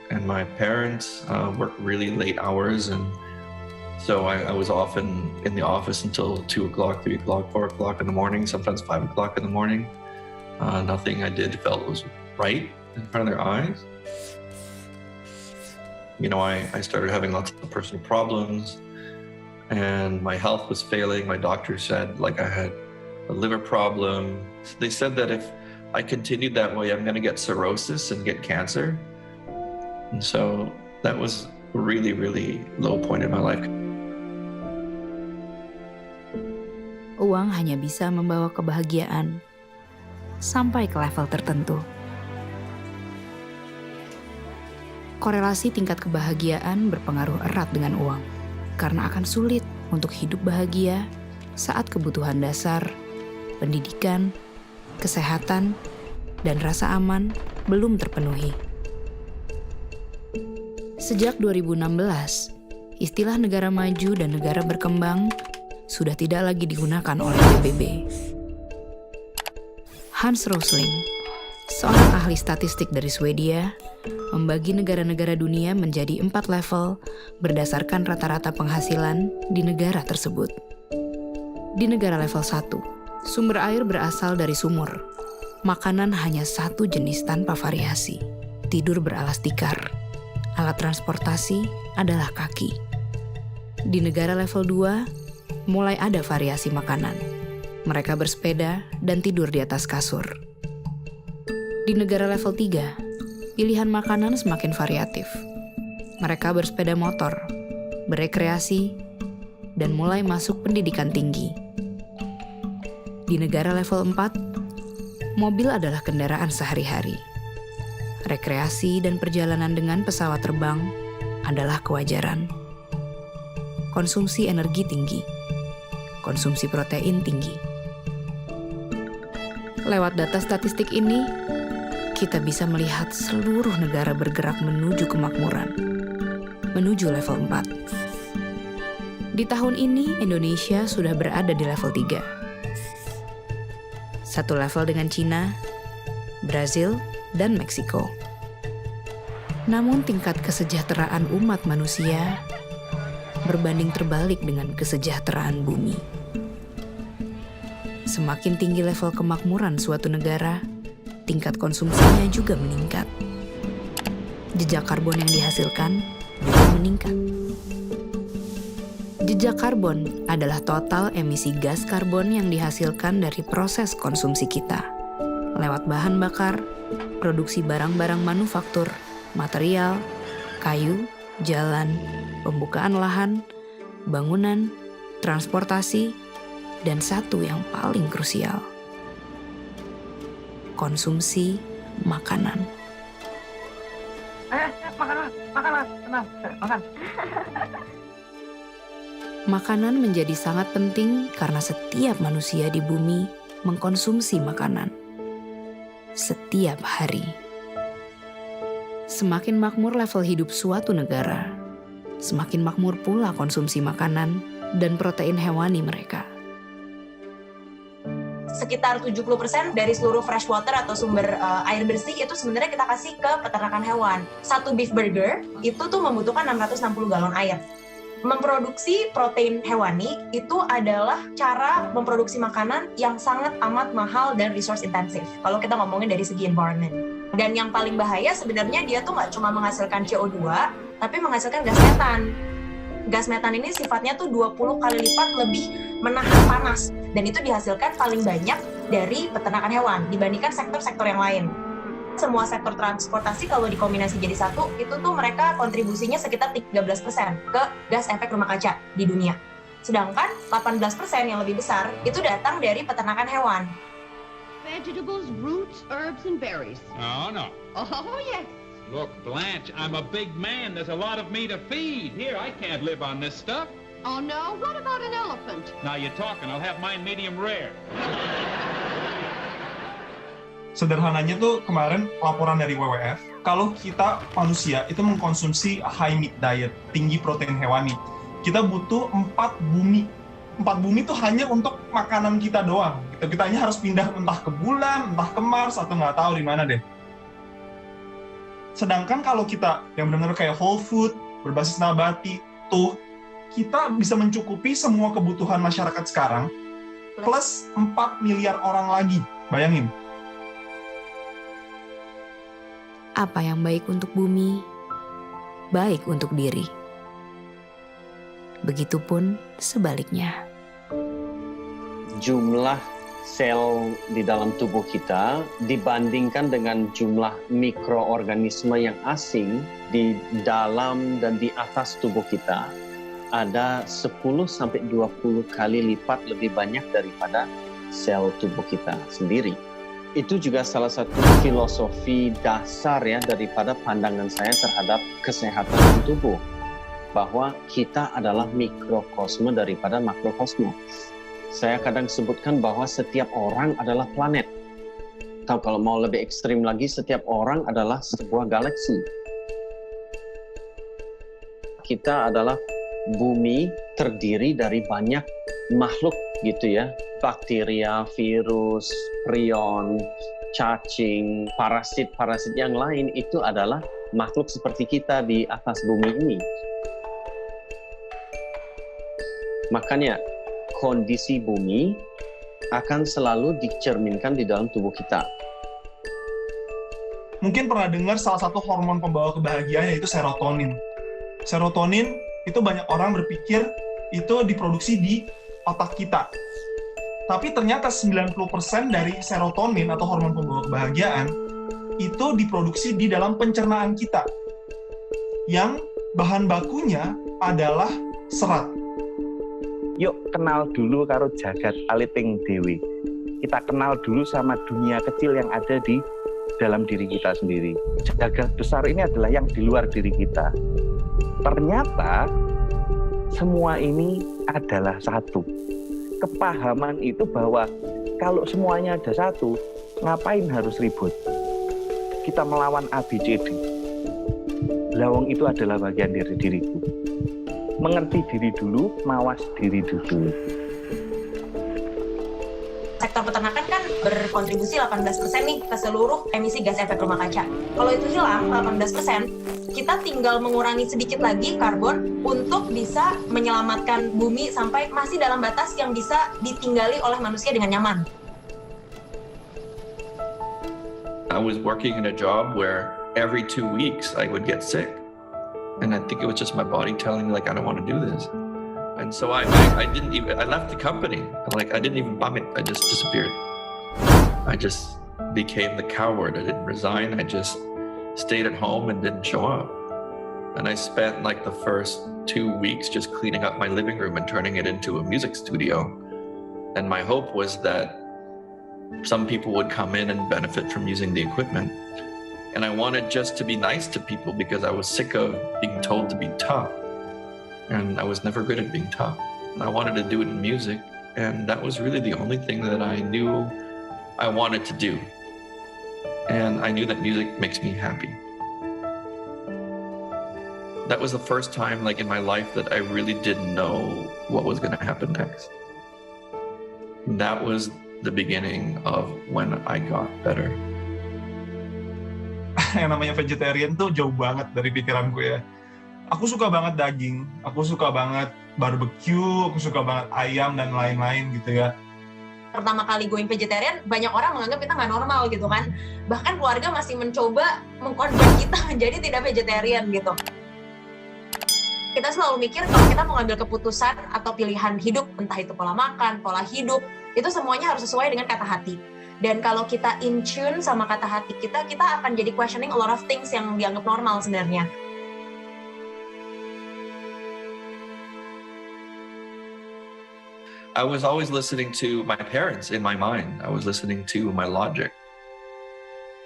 And my parents worked really late hours, and so I was often in the office until 2 o'clock, 3 o'clock, 4 o'clock in the morning, sometimes 5 o'clock in the morning. Nothing I did felt was right in front of their eyes. I started having lots of personal problems, and my health was failing. My doctor said I had a liver problem. They said that if I continued that way, I'm going to get cirrhosis and get cancer. And so that was a really, really low point in my life. Uang hanya bisa membawa kebahagiaan sampai ke level tertentu. Korelasi tingkat kebahagiaan berpengaruh erat dengan uang, karena akan sulit untuk hidup bahagia saat kebutuhan dasar, pendidikan, kesehatan, dan rasa aman belum terpenuhi. Sejak 2016, istilah negara maju dan negara berkembang sudah tidak lagi digunakan oleh PBB. Hans Rosling, seorang ahli statistik dari Swedia, membagi negara-negara dunia menjadi 4 level berdasarkan rata-rata penghasilan di negara tersebut. Di negara level 1, sumber air berasal dari sumur. Makanan hanya satu jenis tanpa variasi. Tidur beralas tikar. Alat transportasi adalah kaki. Di negara level 2, mulai ada variasi makanan. Mereka bersepeda dan tidur di atas kasur. Di negara level 3, pilihan makanan semakin variatif. Mereka bersepeda motor, berekreasi, dan mulai masuk pendidikan tinggi. Di negara level 4, mobil adalah kendaraan sehari-hari. Rekreasi dan perjalanan dengan pesawat terbang adalah kewajaran. Konsumsi energi tinggi, konsumsi protein tinggi. Lewat data statistik ini, kita bisa melihat seluruh negara bergerak menuju kemakmuran, menuju level 4. Di tahun ini, Indonesia sudah berada di level 3. Satu level dengan Cina, Brazil, dan Meksiko. Namun tingkat kesejahteraan umat manusia berbanding terbalik dengan kesejahteraan bumi. Semakin tinggi level kemakmuran suatu negara, tingkat konsumsinya juga meningkat. Jejak karbon yang dihasilkan juga meningkat. Jejak karbon adalah total emisi gas karbon yang dihasilkan dari proses konsumsi kita, lewat bahan bakar, produksi barang-barang manufaktur, material, kayu, jalan, pembukaan lahan, bangunan, transportasi, dan satu yang paling krusial, konsumsi makanan. Makan. Makanan menjadi sangat penting karena setiap manusia di bumi mengkonsumsi makanan setiap hari. Semakin makmur level hidup suatu negara, semakin makmur pula konsumsi makanan dan protein hewani mereka. Sekitar 70% dari seluruh freshwater atau sumber air bersih itu sebenarnya kita kasih ke peternakan hewan. Satu beef burger itu tuh membutuhkan 660 galon air. Memproduksi protein hewani itu adalah cara memproduksi makanan yang sangat amat mahal dan resource intensif. Kalau kita ngomongin dari segi environment. Dan yang paling bahaya sebenarnya dia tuh nggak cuma menghasilkan CO2, tapi menghasilkan gas metan. Gas metan ini sifatnya tuh 20 kali lipat lebih menahan panas. Dan itu dihasilkan paling banyak dari peternakan hewan dibandingkan sektor-sektor yang lain. Semua sektor transportasi kalau dikombinasi jadi satu, itu tuh mereka kontribusinya sekitar 13% ke gas efek rumah kaca di dunia. Sedangkan 18% yang lebih besar itu datang dari peternakan hewan. Vegetables, roots, herbs, and berries. Oh, no. Oh, yes. Look, Blanche, I'm a big man. There's a lot of me to feed. Here, I can't live on this stuff. Oh, no? What about an elephant? Now you're talking. I'll have mine medium rare. Sederhananya tuh kemarin laporan dari WWF, kalau kita manusia itu mengkonsumsi high meat diet, tinggi protein hewani, kita butuh 4 bumi. 4 bumi itu hanya untuk makanan kita doang. Kita hanya harus pindah entah ke bulan, entah ke Mars, atau nggak tahu di mana deh. Sedangkan kalau kita yang benar-benar kayak whole food, berbasis nabati, tuh kita bisa mencukupi semua kebutuhan masyarakat sekarang, plus 4 miliar orang lagi. Bayangin. Apa yang baik untuk bumi, baik untuk diri. Begitupun sebaliknya. Jumlah sel di dalam tubuh kita dibandingkan dengan jumlah mikroorganisme yang asing di dalam dan di atas tubuh kita ada 10-20 kali lipat lebih banyak daripada sel tubuh kita sendiri. Itu juga salah satu filosofi dasar ya daripada pandangan saya terhadap kesehatan tubuh, bahwa kita adalah mikrokosme daripada makrokosme. Saya kadang sebutkan bahwa setiap orang adalah planet. Atau kalau mau lebih ekstrim lagi, setiap orang adalah sebuah galaksi. Kita adalah bumi terdiri dari banyak makhluk gitu ya. Bakteria, virus, prion, cacing, parasit-parasit yang lain itu adalah makhluk seperti kita di atas bumi ini. Makanya kondisi bumi akan selalu dicerminkan di dalam tubuh kita. Mungkin pernah dengar salah satu hormon pembawa kebahagiaan yaitu serotonin. Serotonin itu banyak orang berpikir itu diproduksi di otak kita. Tapi ternyata 90% dari serotonin atau hormon pembawa kebahagiaan itu diproduksi di dalam pencernaan kita. Yang bahan bakunya adalah serat. Yuk kenal dulu karo jagat aliting dewi. Kita kenal dulu sama dunia kecil yang ada di dalam diri kita sendiri. Jagat besar ini adalah yang di luar diri kita. Ternyata semua ini adalah satu. Kepahaman itu bahwa kalau semuanya ada satu, ngapain harus ribut? Kita melawan ABCD. Lawang itu adalah bagian dari diriku. Mengerti diri dulu, mawas diri dulu. Sektor peternakan kan berkontribusi 18% nih ke seluruh emisi gas efek rumah kaca. Kalau itu hilang 18%, kita tinggal mengurangi sedikit lagi karbon untuk bisa menyelamatkan bumi sampai masih dalam batas yang bisa ditinggali oleh manusia dengan nyaman. I was working in a job where every 2 weeks I would get sick. And I think it was just my body telling me, like, I don't want to do this. And so I left the company. Like, I didn't even bum it. I just disappeared. I just became the coward. I didn't resign. I just stayed at home and didn't show up. And I spent like the first 2 weeks just cleaning up my living room and turning it into a music studio. And my hope was that some people would come in and benefit from using the equipment. And I wanted just to be nice to people because I was sick of being told to be tough. And I was never good at being tough. And I wanted to do it in music. And that was really the only thing that I knew I wanted to do. And I knew that music makes me happy. That was the first time, like, in my life that I really didn't know what was going to happen next. That was the beginning of when I got better. Yang namanya vegetarian tuh jauh banget dari pikiranku ya. Aku suka banget daging, aku suka banget barbecue, aku suka banget ayam dan lain-lain gitu ya. Pertama kali going vegetarian, banyak orang menganggap kita nggak normal gitu kan. Bahkan keluarga masih mencoba mengkonvert kita menjadi tidak vegetarian gitu. Kita selalu mikir kalau kita mau ngambil keputusan atau pilihan hidup, entah itu pola makan, pola hidup, itu semuanya harus sesuai dengan kata hati. Dan kalau kita in tune sama kata hati kita akan jadi questioning a lot of things yang dianggap normal sebenarnya. I was always listening to my parents in my mind. I was listening to my logic.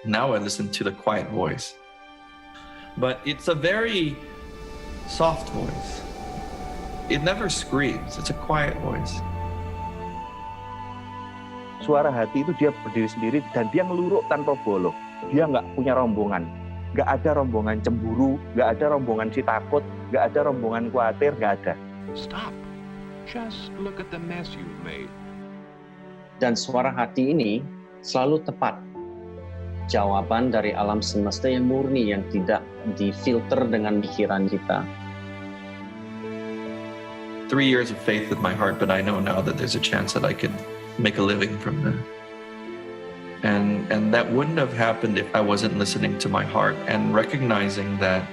Now I listen to the quiet voice. But it's a very soft voice. It never screams. It's a quiet voice. Suara hati itu dia berdiri sendiri dan dia ngeluruk tanpa bolong. Dia nggak punya rombongan. Nggak ada rombongan cemburu, nggak ada rombongan si takut, nggak ada rombongan khawatir, nggak ada. Stop. Just look at the mess you've made. Dan suara hati ini selalu tepat. Jawaban dari alam semesta yang murni, yang tidak difilter dengan pikiran kita. 3 years of faith with my heart, but I know now that there's a chance that I could make a living from that. And that wouldn't have happened if I wasn't listening to my heart and recognizing that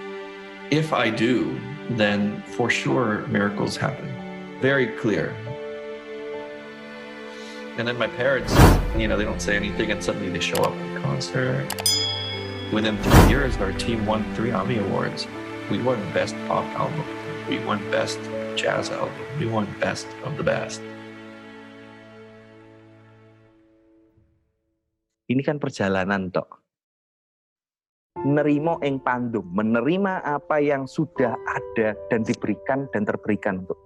if I do, then for sure miracles happen. Very clear. And then my parents, they don't say anything and suddenly they show up at the concert. Within 3 years, our team won 3 Emmy Awards. We won Best Pop Album. We won Best Jazz Album. We won Best of the Best. Ini kan perjalanan tok. Nerimo ing pandum, menerima apa yang sudah ada dan diberikan dan terberikan untuk.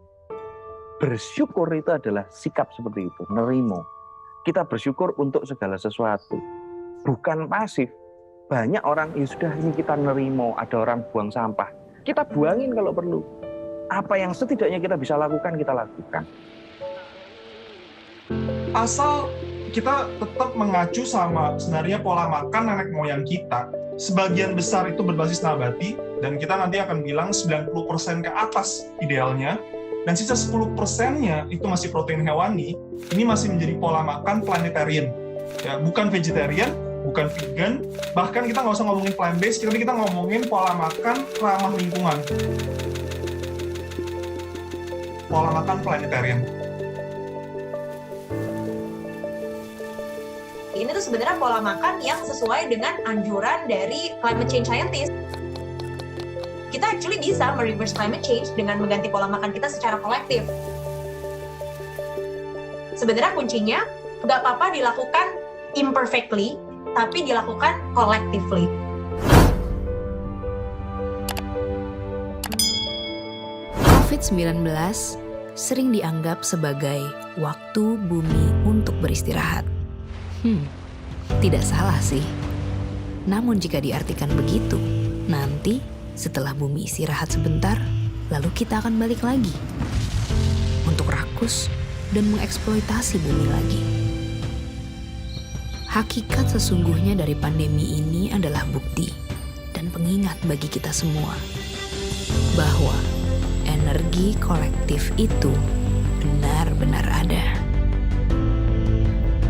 Bersyukur itu adalah sikap seperti itu, nerimo. Kita bersyukur untuk segala sesuatu. Bukan pasif. Banyak orang, ya sudah ini kita nerimo, ada orang buang sampah. Kita buangin kalau perlu. Apa yang setidaknya kita bisa lakukan, kita lakukan. Asal kita tetap mengacu sama sebenarnya pola makan nenek moyang kita. Sebagian besar itu berbasis nabati, dan kita nanti akan bilang 90% ke atas idealnya, dan sisa 10%-nya itu masih protein hewani. Ini masih menjadi pola makan planetarian, ya, bukan vegetarian, bukan vegan, bahkan kita nggak usah ngomongin plant-based, tapi kita ngomongin pola makan ramah lingkungan. Pola makan planetarian. Ini tuh sebenarnya pola makan yang sesuai dengan anjuran dari climate change scientist. Kita actually bisa mereverse climate change dengan mengganti pola makan kita secara kolektif. Sebenarnya kuncinya nggak apa-apa dilakukan imperfectly, tapi dilakukan collectively. COVID-19 sering dianggap sebagai waktu bumi untuk beristirahat. Tidak salah sih. Namun jika diartikan begitu, nanti setelah bumi istirahat sebentar, lalu kita akan balik lagi untuk rakus dan mengeksploitasi bumi lagi. Hakikat sesungguhnya dari pandemi ini adalah bukti dan pengingat bagi kita semua bahwa energi kolektif itu benar-benar ada.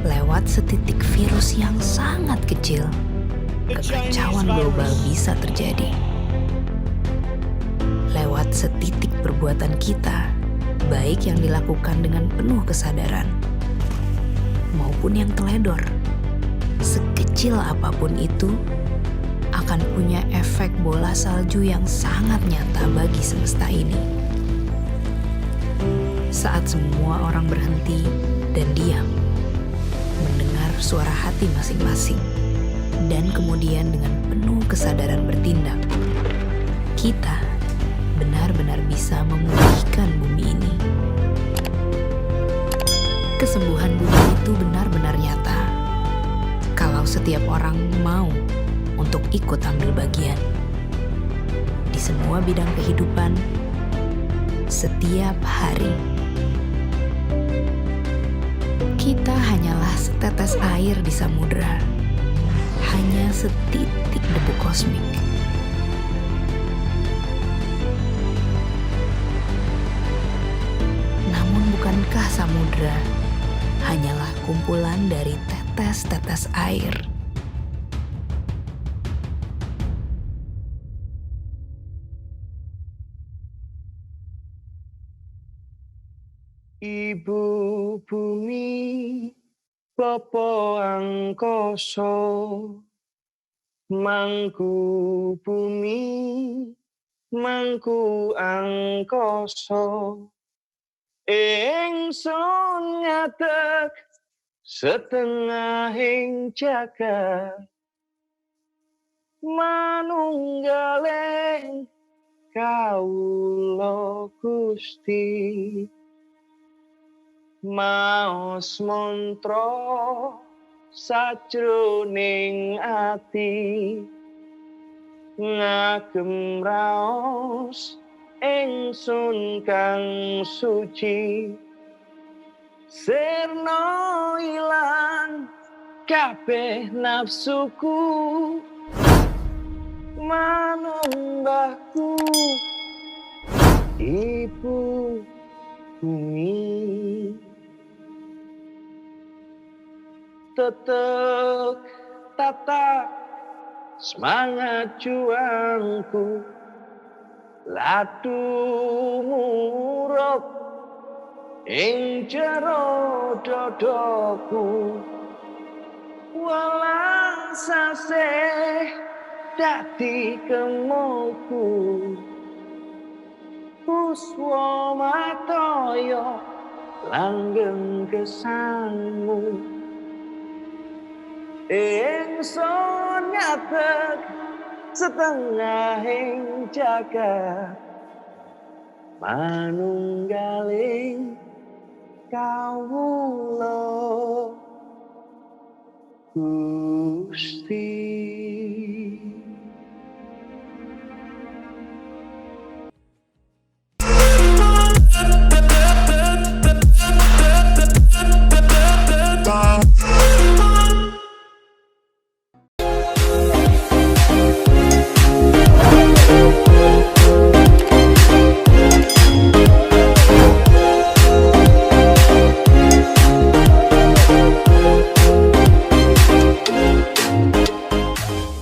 Lewat setitik virus yang sangat kecil, kekacauan global bisa terjadi. Lewat setitik perbuatan kita, baik yang dilakukan dengan penuh kesadaran, maupun yang teledor, sekecil apapun itu, akan punya efek bola salju yang sangat nyata bagi semesta ini. Saat semua orang berhenti dan diam, mendengar suara hati masing-masing, dan kemudian dengan penuh kesadaran bertindak, kita benar-benar bisa memulihkan bumi ini. Kesembuhan bumi itu benar-benar nyata kalau setiap orang mau untuk ikut ambil bagian di semua bidang kehidupan setiap hari. Kita hanyalah setetes air di samudera, hanya setitik debu kosmik. Namun bukankah samudera hanyalah kumpulan dari tetes-tetes air? Ibu bumi, Bapa angkasa, mangku bumi, mangku angkasa, ingsun ngadeg setengahing jagat, manunggaling kawula Gusti. Maos mantra sajroning ati, ngagem raos ingsun kang suci, sirna ilang kabeh nafsuku, manembahku ibu bumi. Tetep tata semangat juangku, ladu murub ing jero dodoku, walang saseh dadi kemoku, puswa mataya langgeng kesanmu. Ingsun ngadeg setengahing jagat, manunggaling kawula Gusti.